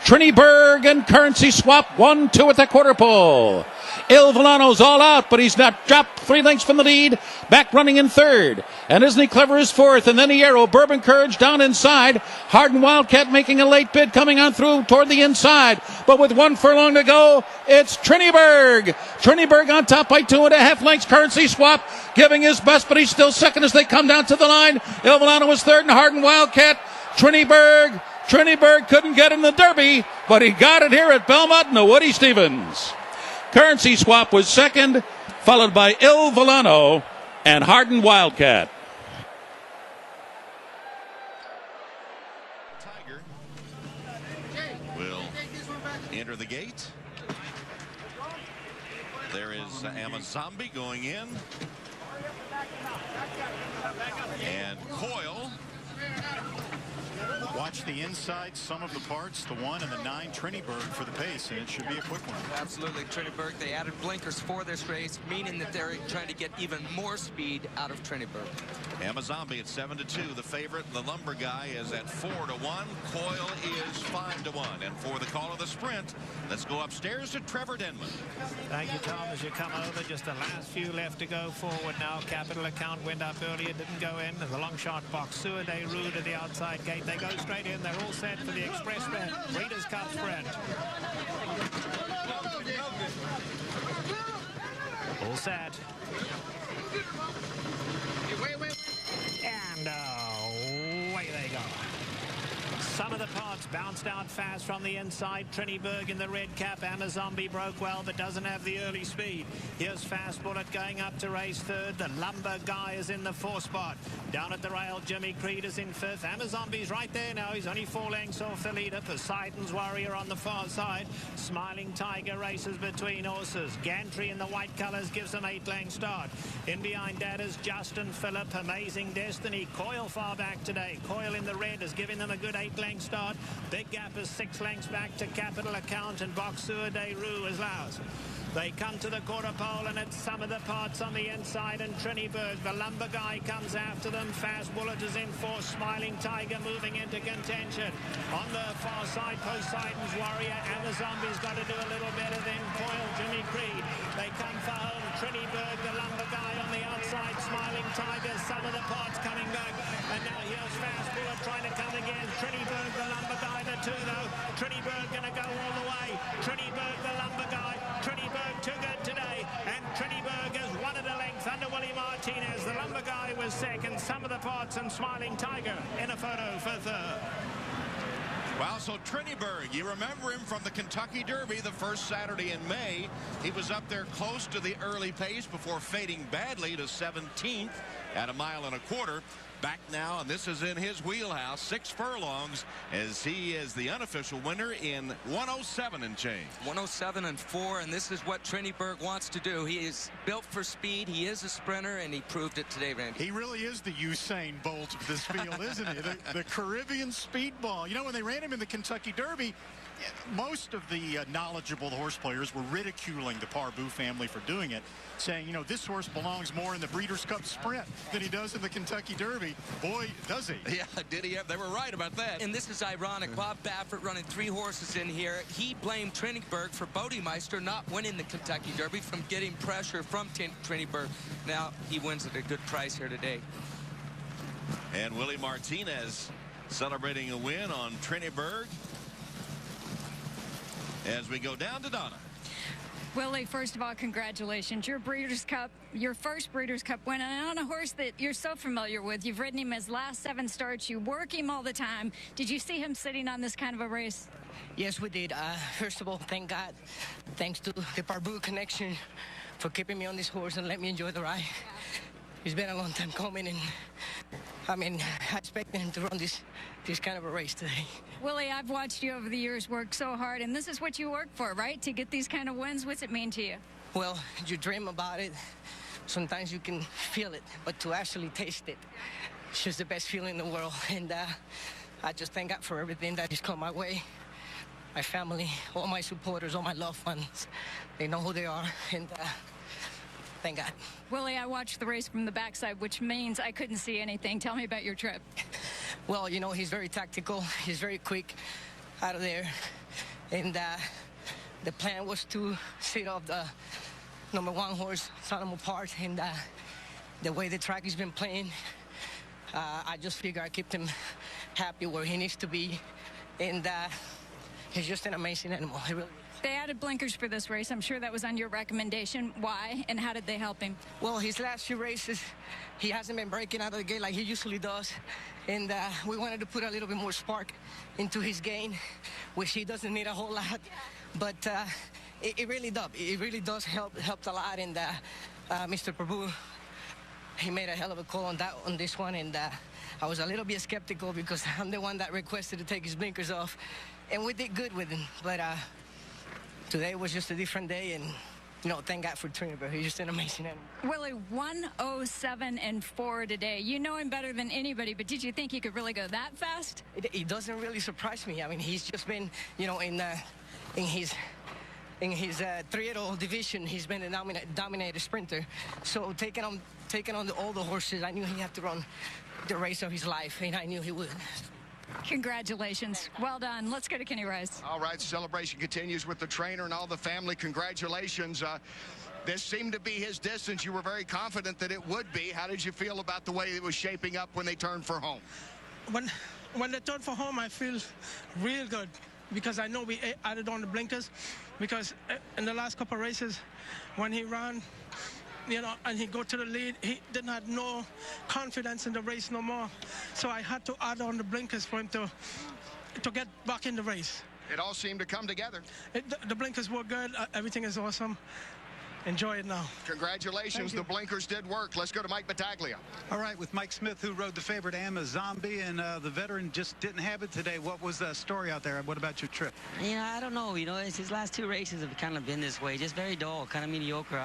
Triniberg and Currency Swap 1-2 at the quarter pole. Il Volano's all out, but he's not dropped 3 lengths from the lead. Back running in third. And Isn't He Clever is fourth. And then Hierro, Bourbon Courage down inside. Harden Wildcat making a late bid coming on through toward the inside. But with 1 furlong to go, it's Triniberg. Triniberg on top by 2.5 lengths. Currency Swap giving his best, but he's still second as they come down to the line. Il Volano was third, and Harden Wildcat. Triniberg couldn't get in the Derby, but he got it here at Belmont in the Woody Stevens. Currency Swap was second, followed by Il Volano and Harden Wildcat. Tiger will enter the gate. There is Amazombi going in. And Coyle Watch the inside, some of the parts, the 1 and the 9 Triniberg for the pace, and it should be a quick one. Absolutely, Triniberg. They added blinkers for this race, meaning that they're trying to get even more speed out of Triniberg. Amazombi at 7-2. The favorite, the Lumber Guy, is at 4-1. Coyle is 5-1. And for the call of the sprint, let's go upstairs to Trevor Denman. Thank you, Tom. As you come over, just the last few left to go forward now. Capital Account went up earlier, didn't go in. The long shot box, Sewer de Rue to the outside gate. They go straight in. They're all set for the Express sprint, Breeders' Cup sprint. All set. And away they go. Some of the parts bounced out fast from the inside. Triniberg in the red cap. Amazombi broke well, but doesn't have the early speed. Here's Fast Bullet going up to race third. The Lumber Guy is in the 4th spot. Down at the rail, Jimmy Creed is in 5th. Amazombi's right there now. He's only 4 lengths off the leader. Poseidon's Warrior on the far side. Smiling Tiger races between horses. Gantry in the white colours gives them 8-length start. In behind that is Justin Phillip. Amazing Destiny. Coyle far back today. Coyle in the red is giving them a good 8-length start. Big gap is 6 lengths back to Capital Account, and Boxeur de Rue is last. They come to the quarter pole, and it's some of the parts on the inside, and Triniberg. The Lumber Guy comes after them. Fast Bullet is in 4th. Smiling Tiger moving into contention. On the far side, Poseidon's Warrior. Amazombi's got to do a little better than Coyle, Jimmy Creed. They come for home. Triniberg, the Lumber Guy on the outside. Smiling Tiger, some of the parts coming back. And now here's Fast Bullet trying to come again. Triniberg, the Lumber Guy, the 2 though. Triniberg going to go all the way. Triniberg, the Lumber Guy. Triniberg too good today, and Triniberg is 1 at a length under Willie Martinez. The Lumber Guy was second. Some of the parts, and Smiling Tiger in a photo for 3rd. Well, so Triniberg, you remember him from the Kentucky Derby the first Saturday in May. He was up there close to the early pace before fading badly to 17th at 1.25 miles. Back now, and this is in his wheelhouse, 6 furlongs, as he is the unofficial winner in 107 and change. 107 and 4, and this is what Triniberg wants to do. He is built for speed. He is a sprinter, and he proved it today, Randy. He really is the Usain Bolt of this field, isn't he? The Caribbean speedball. You know, when they ran him in the Kentucky Derby, most of the knowledgeable horse players were ridiculing the Parbu family for doing it, saying, you know, this horse belongs more in the Breeders' Cup Sprint than he does in the Kentucky Derby. Boy, does he. Yeah, did he have? They were right about that. And this is ironic. Bob Baffert running 3 horses in here. He blamed Triniberg for Bodemeister not winning the Kentucky Derby, from getting pressure from Triniberg. Now he wins at a good price here today. And Willie Martinez celebrating a win on Triniberg as we go down to Donna. Willie, first of all, congratulations. Your Breeders' Cup, your first Breeders' Cup win, and on a horse that you're so familiar with. You've ridden him his last 7 starts. You work him all the time. Did you see him sitting on this kind of a race? Yes, we did. First of all, thank God. Thanks to the Parbu connection for keeping me on this horse and let me enjoy the ride. It's been a long time coming, and I mean, I expected him to run this kind of a race today. Willie, I've watched you over the years work so hard, and this is what you work for, right? To get these kind of wins. What's it mean to you? Well, you dream about it. Sometimes you can feel it, but to actually taste it, it's just the best feeling in the world. And I just thank God for everything that has come my way. My family, all my supporters, all my loved ones, they know who they are, and thank God. Willie, I watched the race from the backside, which means I couldn't see anything. Tell me about your trip. Well, you know, he's very tactical. He's very quick out of there. And the plan was to sit off the number 1 horse, Sonoma Park. And the way the track has been playing, I just figured I kept him happy where he needs to be. And he's just an amazing animal. He really is. They added blinkers for this race. I'm sure that was on your recommendation. Why, and how did they help him? Well, his last few races, he hasn't been breaking out of the gate like he usually does. And we wanted to put a little bit more spark into his game, which he doesn't need a whole lot. But it really does. It really does help a lot. And Mr. Parbu, he made a hell of a call on this one. And I was a little bit skeptical because I'm the one that requested to take his blinkers off. And we did good with him. But today was just a different day, and thank God for Trinidad. He's just an amazing animal. Willie, 107-4 today. You know him better than anybody, but did you think he could really go that fast? It doesn't really surprise me. I mean, he's just been, in his 3-year-old division, he's been a dominated sprinter. So taking on all the horses, I knew he had to run the race of his life, and I knew he would. Congratulations. Well done. Let's go to Kenny Rice. All right, celebration continues with the trainer and all the family. Congratulations. This seemed to be his distance. You were very confident that it would be. How did you feel about the way it was shaping up when they turned for home? When they turned for home, I feel real good because I know we added on the blinkers, because in the last couple of races when he ran, and he go to the lead, he didn't have no confidence in the race no more. So I had to add on the blinkers for him to get back in the race. It all seemed to come together. The blinkers were good. Everything is awesome. Enjoy it now. Congratulations. The blinkers did work. Let's go to Mike Battaglia. All right, with Mike Smith, who rode the favorite Zombie, and the veteran just didn't have it today. What was the story out there? What about your trip? I don't know. It's his last 2 races have kind of been this way. Just very dull, kind of mediocre.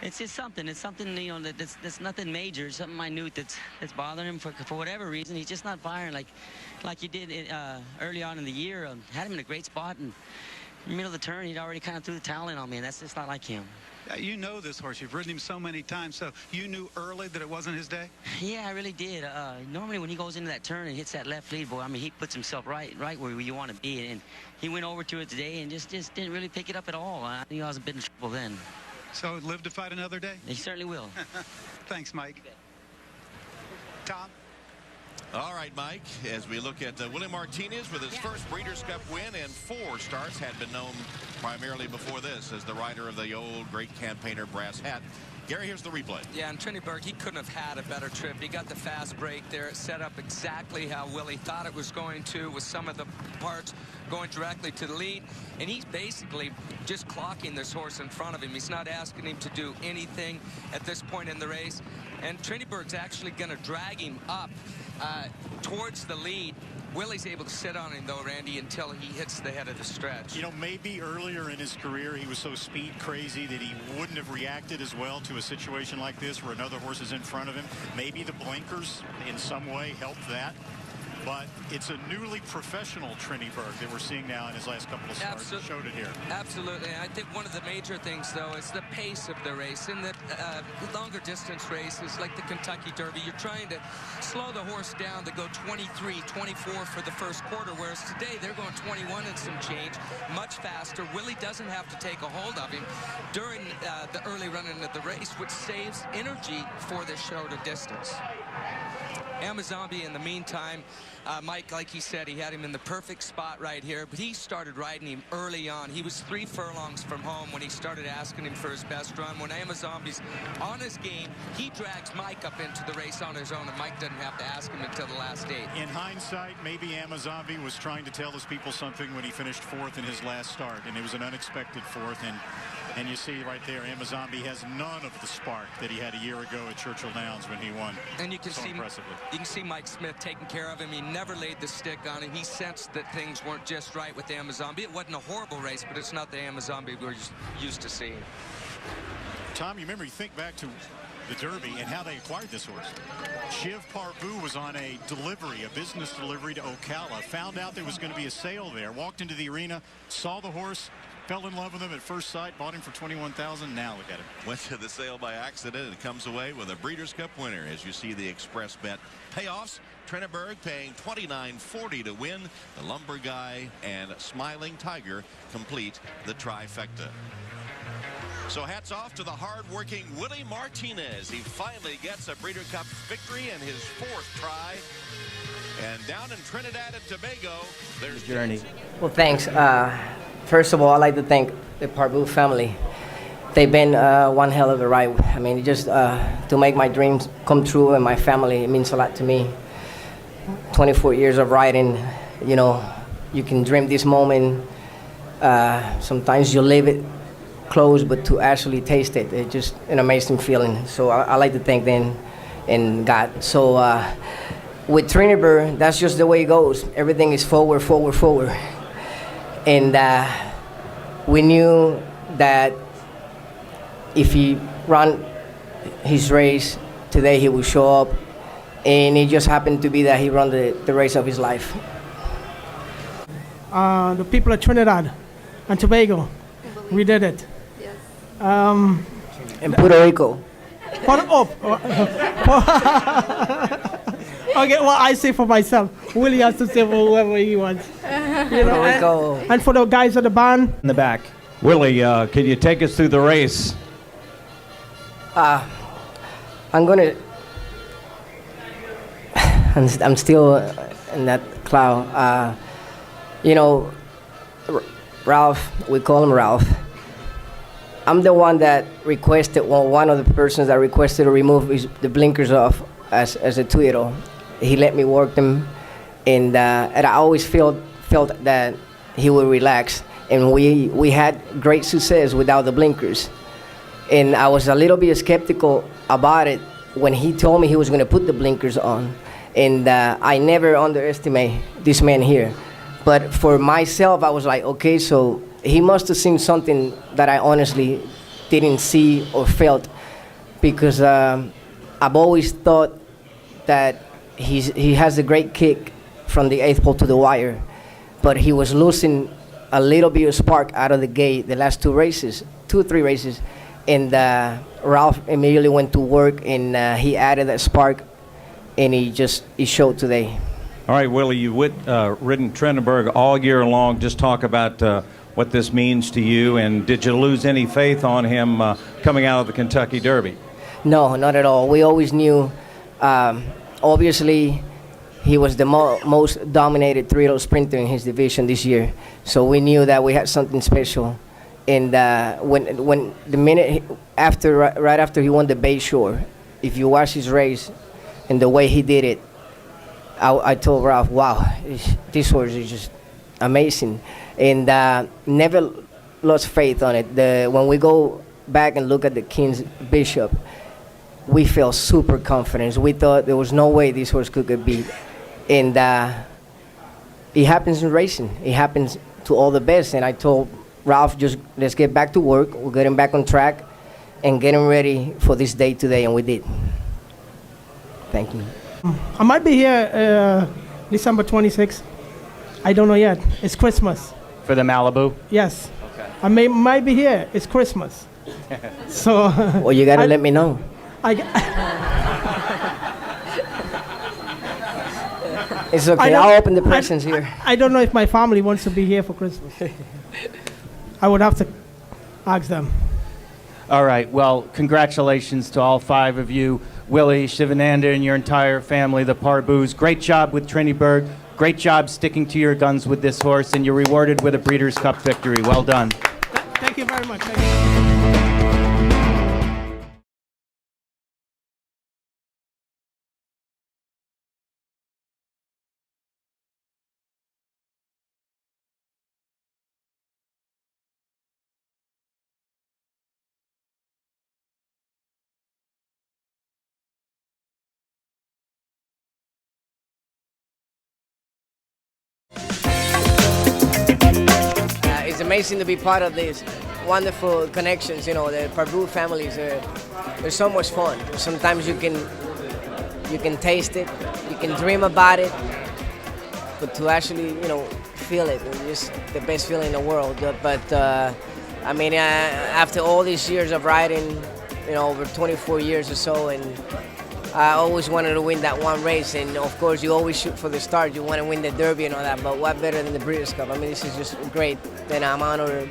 It's just something. It's something, that's nothing major. Something minute that's bothering him for whatever reason. He's just not firing like you did early on in the year. Had him in a great spot, and in the middle of the turn, he'd already kind of threw the towel in on me, and that's just not like him. You know this horse. You've ridden him so many times, so you knew early that it wasn't his day? Yeah, I really did. Normally when he goes into that turn and hits that left lead, boy, I mean, he puts himself right where you want to be, and he went over to it today and just didn't really pick it up at all. I knew I was a bit in trouble then. So live to fight another day? He certainly will. Thanks, Mike. Tom? All right, Mike, as we look at Willie Martinez with his first Breeders' Cup win and 4 starts, had been known primarily before this as the rider of the old great campaigner brass hat. Gary, here's the replay. Yeah, and Trinidad, he couldn't have had a better trip. He got the fast break there. It set up exactly how Willie thought it was going to, with some of the parts going directly to the lead. And he's basically just clocking this horse in front of him. He's not asking him to do anything at this point in the race. And Trinidad's actually going to drag him up towards the lead. Willie's able to sit on him, though, Randy, until he hits the head of the stretch. Maybe earlier in his career he was so speed crazy that he wouldn't have reacted as well to a situation like this where another horse is in front of him. Maybe the blinkers in some way helped that. But it's a newly professional Trinidad that we're seeing now in his last couple of starts. Showed it here. Absolutely. And I think one of the major things, though, is the pace of the race. In the longer distance races, like the Kentucky Derby, you're trying to slow the horse down to go 23, 24 for the first quarter, whereas today they're going 21 and some change, much faster. Willie doesn't have to take a hold of him during the early running of the race, which saves energy for the shorter distance. Amazombi, in the meantime, Mike, like he said, he had him in the perfect spot right here, but he started riding him early on. He was 3 furlongs from home when he started asking him for his best run. When Amazombi's on his game, he drags Mike up into the race on his own, and Mike doesn't have to ask him until the last 8. In hindsight, maybe Amazombi was trying to tell his people something when he finished 4th in his last start, and it was an unexpected 4th. And you see right there, Amazombi has none of the spark that he had a year ago at Churchill Downs when he won. And you can so impressively. You can see Mike Smith taking care of him. He never laid the stick on him. He sensed that things weren't just right with Amazombi. It wasn't a horrible race, but it's not the Amazombi we're used to seeing. Tom, you think back to the Derby and how they acquired this horse. Shiv Parbu was on a business delivery to Ocala, found out there was going to be a sale there, walked into the arena, saw the horse, fell in love with him at first sight, bought him for $21,000. Now look at him. Went to the sale by accident and comes away with a Breeders' Cup winner. As you see the express bet payoffs, Trinidad paying $29.40 to win. The Lumber Guy and Smiling Tiger complete the trifecta. So hats off to the hard-working Willie Martinez. He finally gets a Breeders' Cup victory in his 4th try. And down in Trinidad and Tobago, there's journey. Well, thanks. First of all, I'd like to thank the Parbu family. They've been one hell of a ride. I mean, just to make my dreams come true and my family, it means a lot to me. 24 years of riding, you can dream this moment. Sometimes you live it close, but to actually taste it, it's just an amazing feeling. So I like to thank them and God. So with Trinidad, that's just the way it goes. Everything is forward, forward, forward. And we knew that if he run his race today, he will show up. And it just happened to be that he ran the race of his life. The people of Trinidad and Tobago, we did it. Yes. In Puerto Rico. Okay, well, I say for myself. Willie has to say for whoever he wants. You know, and for the guys at the band. In the back. Willie, can you take us through the race? I'm still in that cloud. You know, Ralph, we call him Ralph. I'm the one that requested, well, one of the persons that requested to remove the blinkers off as a 2-year-old. He let me work them, and I always felt that he would relax. And we had great success without the blinkers. And I was a little bit skeptical about it when he told me he was going to put the blinkers on. And I never underestimate this man here. But for myself, I was like, okay, so he must have seen something that I honestly didn't see or felt, because I've always thought that he has a great kick from the 8th pole to the wire, but he was losing a little bit of spark out of the gate the last 2 or 3 races, and Ralph immediately went to work, and he added that spark, and he showed today. All right, Willie, you've ridden Trendenberg all year long. Just talk about what this means to you, and did you lose any faith on him coming out of the Kentucky Derby? No, not at all. We always knew, obviously, he was the most dominated 3-year-old sprinter in his division this year. So we knew that we had something special. And when the minute after, right after he won the Bay Shore, if you watch his race and the way he did it, I told Ralph, wow, this horse is just amazing. And never lost faith on it. When we go back and look at the King's Bishop, we felt super confident. We thought there was no way this horse could get beat. And it happens in racing. It happens to all the best. And I told Ralph, just let's get back to work. We'll get him back on track and get him ready for this day today, and we did. Thank you. I might be here December 26th. I don't know yet. It's Christmas. For the Malibu? Yes. Okay. I might be here. It's Christmas. So. Well, you gotta let me know. It's okay. I'll open the presents here. I don't know if my family wants to be here for Christmas. I would have to ask them. All right. Well, congratulations to all 5 of you. Willie, Shivananda, and your entire family, the Parbus. Great job with Trendenberg. Great job sticking to your guns with this horse, and you're rewarded with a Breeders' Cup victory. Well done. Thank you very much. Thank you. It's amazing to be part of these wonderful connections. You know, the Parbu families are so much fun. Sometimes you can taste it, you can dream about it, but to actually, feel it, it's just the best feeling in the world. But I mean, after all these years of riding, over 24 years or so, and I always wanted to win that one race, and of course you always shoot for the start. You want to win the Derby and all that, but what better than the Breeders' Cup? I mean, this is just great, and I'm honored.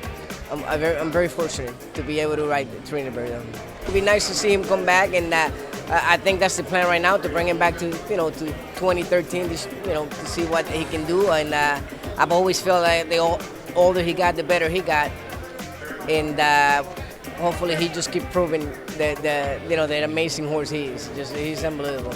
I'm very fortunate to be able to ride Trendenberg. It'd be nice to see him come back, and I think that's the plan right now, to bring him back to to 2013, to see what he can do. And I've always felt like the older he got, the better he got, and hopefully he just keep proving that amazing horse he is. He's unbelievable.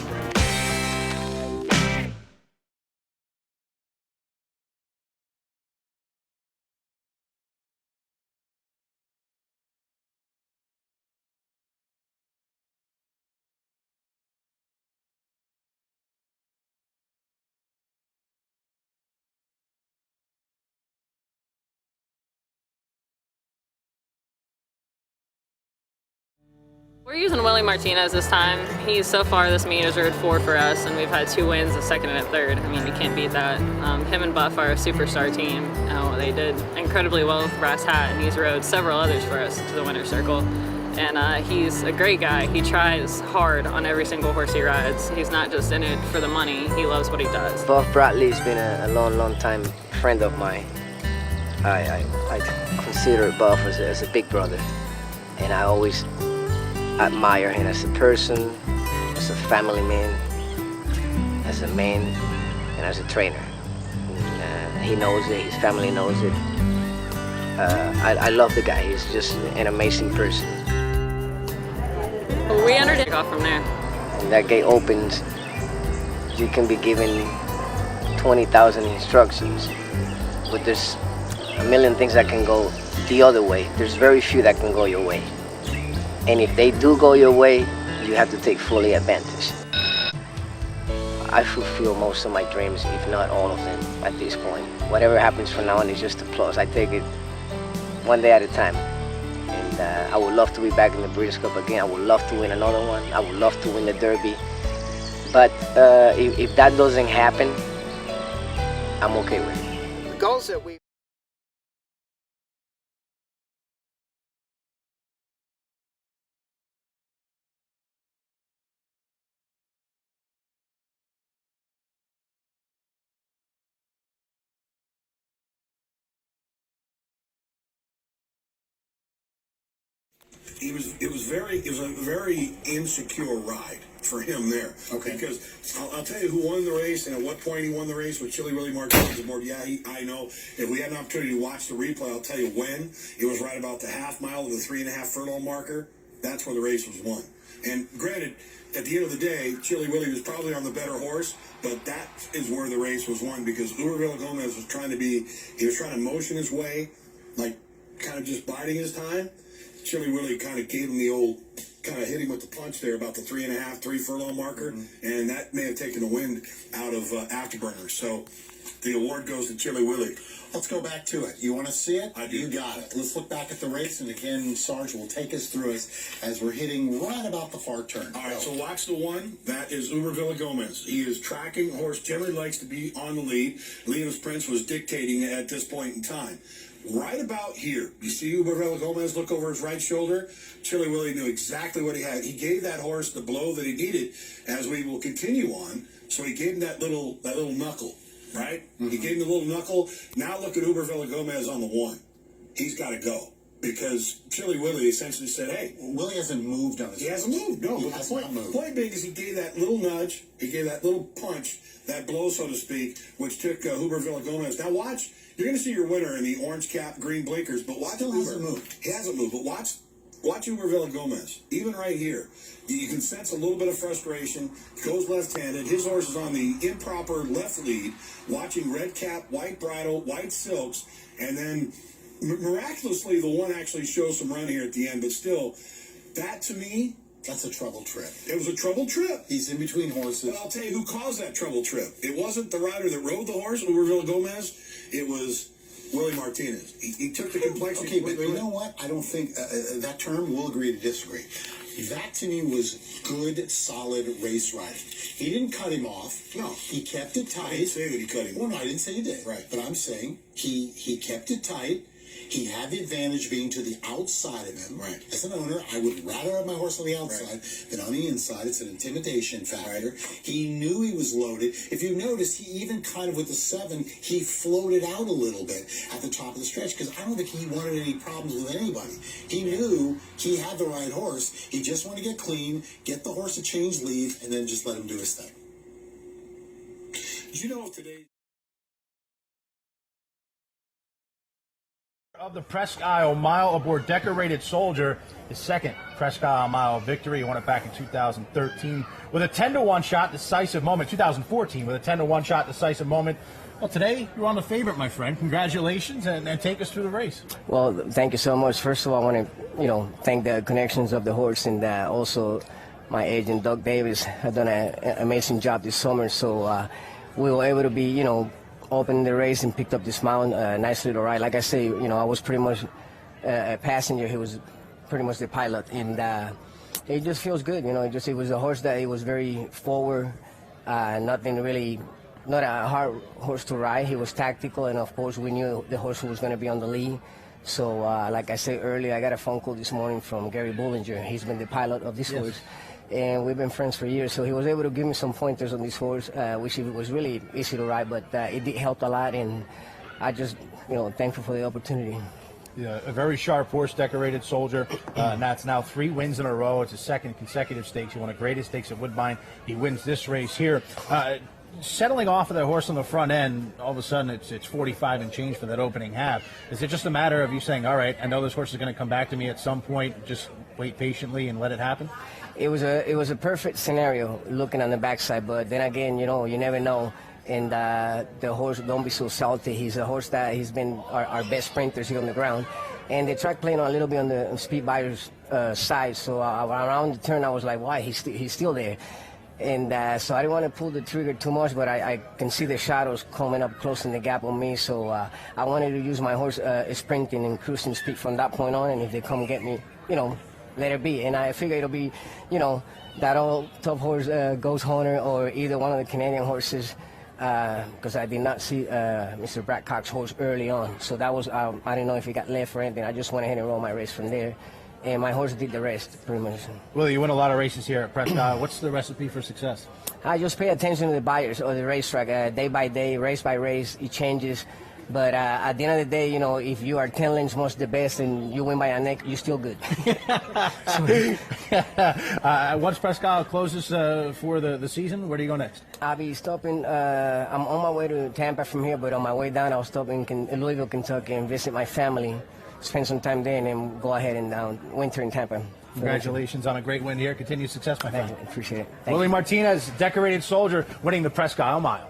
We're using Willie Martinez this time. He's so far this meet has rode 4 for us, and we've had 2 wins, a second and a third. I mean, you can't beat that. Him and Buff are a superstar team. They did incredibly well with Brass Hat, and he's rode several others for us to the winner's circle. And he's a great guy. He tries hard on every single horse he rides. He's not just in it for the money. He loves what he does. Buff Bradley's been a long time friend of mine. I consider Buff as a big brother, and I always admire him as a person, as a family man, as a man, and as a trainer. He knows it, his family knows it. I love the guy, he's just an amazing person. We undertake off from there. When that gate opens, you can be given 20,000 instructions, but there's a million things that can go the other way. There's very few that can go your way. And if they do go your way, you have to take fully advantage. I fulfill most of my dreams, if not all of them, at this point. Whatever happens from now on is just a plus. I take it one day at a time. And I would love to be back in the Breeders' Cup again. I would love to win another one. I would love to win the Derby. But if that doesn't happen, I'm okay with it. The goals that we It was a very insecure ride for him there. Okay. Because I'll tell you who won the race and at what point he won the race with Chili Willie Martinez aboard. Yeah, I know. If we had an opportunity to watch the replay, I'll tell you when. It was right about the half mile of the 3.5 furlong marker. That's where the race was won. And granted, at the end of the day, Chili Willie was probably on the better horse, but that is where the race was won because Uber Gomez was trying to motion his way, like kind of just biding his time. Chili Willie kind of gave him the old, kind of hit him with the punch there about the 3 furlong marker, and that may have taken the wind out of Afterburner. So the award goes to Chili Willie. Let's go back to it. You want to see it? I do. You got it. Let's look back at the race, and again, Sarge will take us through us as we're hitting right about the far turn. All right, so watch the one. That is Uber Gomez. He is tracking. Horse generally likes to be on the lead. Leo's Prince was dictating at this point in time. Right about here, you see Uber Gomez look over his right shoulder? Chili Willie knew exactly what he had. He gave that horse the blow that he needed, as we will continue on. So he gave him that little knuckle, right? He gave him the little knuckle. Now look at Uber Gomez on the one. He's got to go. Because Chili Willie essentially said, hey. Willie hasn't moved on this. He hasn't moved, no. He But has the not moved. point being is he gave that little nudge, he gave that little punch, that blow, so to speak, which took Uber Gomez. Now watch. You're going to see your winner in the orange cap, green blinkers, but watch. Still hasn't moved. He hasn't moved, but watch Uber Gomez. Even right here, you can sense a little bit of frustration. Goes left-handed. His horse is on the improper left lead, watching red cap, white bridle, white silks, and then miraculously the one actually shows some run here at the end, but still, that to me, that's a trouble trip. It was a trouble trip. He's in between horses. Well, I'll tell you who caused that trouble trip. It wasn't the rider that rode the horse, Uber Gomez. It was Willie Martinez. He took the complexity. Okay, but you know what? I don't think that term, we'll agree to disagree. That to me was good, solid race riding. He didn't cut him off. No. He kept it tight. I didn't say that he cut him off. Well, no, I didn't say he did. Right. But I'm saying he kept it tight. He had the advantage being to the outside of him. Right. As an owner, I would rather have my horse on the outside than on the inside. It's an intimidation factor. Right. He knew he was loaded. If you notice, he even kind of with the 7, he floated out a little bit at the top of the stretch because I don't think he wanted any problems with anybody. He knew he had the right horse. He just wanted to get clean, get the horse to change lead, and then just let him do his thing. Did you know today? Of the Presque Isle Mile aboard Decorated Soldier, his second Presque Isle Mile victory. He won it back in 2013 with a 10-1 shot decisive moment. 2014 with a 10-1 shot decisive moment. Well, today you're on the favorite, my friend. Congratulations, and take us through the race. Well, thank you so much. First of all, I want to, thank the connections of the horse and also my agent Doug Davis has done an amazing job this summer. So we were able to be, opened the race and picked up this mount, nice little ride. Like I say, I was pretty much a passenger. He was pretty much the pilot. And It just feels good, you know. It was a horse that it was very forward, nothing really, not a hard horse to ride. He was tactical, and of course we knew the horse was going to be on the lead. So, like I said earlier, I got a phone call this morning from Gary Bollinger. He's been the pilot of this horse, and we've been friends for years. So he was able to give me some pointers on this horse, which was really easy to ride, but it did help a lot, and I just, you know, thankful for the opportunity. Yeah, a very sharp horse, Decorated Soldier, and that's now 3 wins in a row. It's his 2nd consecutive stakes. He won a Greatest Stakes at Woodbine. He wins this race here. Settling off of that horse on the front end, all of a sudden it's 45 and change for that opening half. Is it just a matter of you saying, all right, I know this horse is going to come back to me at some point, just wait patiently and let it happen? It was a perfect scenario looking on the backside, but then again, you know, you never know. And the horse, don't be so salty. He's a horse that he's been our best sprinters here on the ground. And the track playing a little bit on the speed buyer's side. So around the turn, I was like, why? He's still there. And so I didn't want to pull the trigger too much, but I can see the shadows coming up close in the gap on me. So I wanted to use my horse sprinting and cruising speed from that point on. And if they come get me, you know, let it be. And I figure it'll be, you know, that old tough horse, Ghost Hunter, or either one of the Canadian horses. Because I did not see Mr. Bradcock's horse early on. So that was, I didn't know if he got left or anything. I just went ahead and rolled my race from there. And my horse did the rest, pretty much. Willie, you win a lot of races here at Prescott. What's the recipe for success? I just pay attention to the buyers or the racetrack. Day by day, race by race, it changes. But at the end of the day, you know, if you are 10 lengths most the best and you win by a neck, you're still good. Once Prescott closes for the season, where do you go next? I'll be stopping. I'm on my way to Tampa from here, but on my way down, I'll stop in Louisville, Kentucky, and visit my family, spend some time there, and then go ahead and winter in Tampa. Congratulations on a great win here. Continued success, my friend. Appreciate it. Willie Martinez, Decorated Soldier, winning the Presque Isle Mile.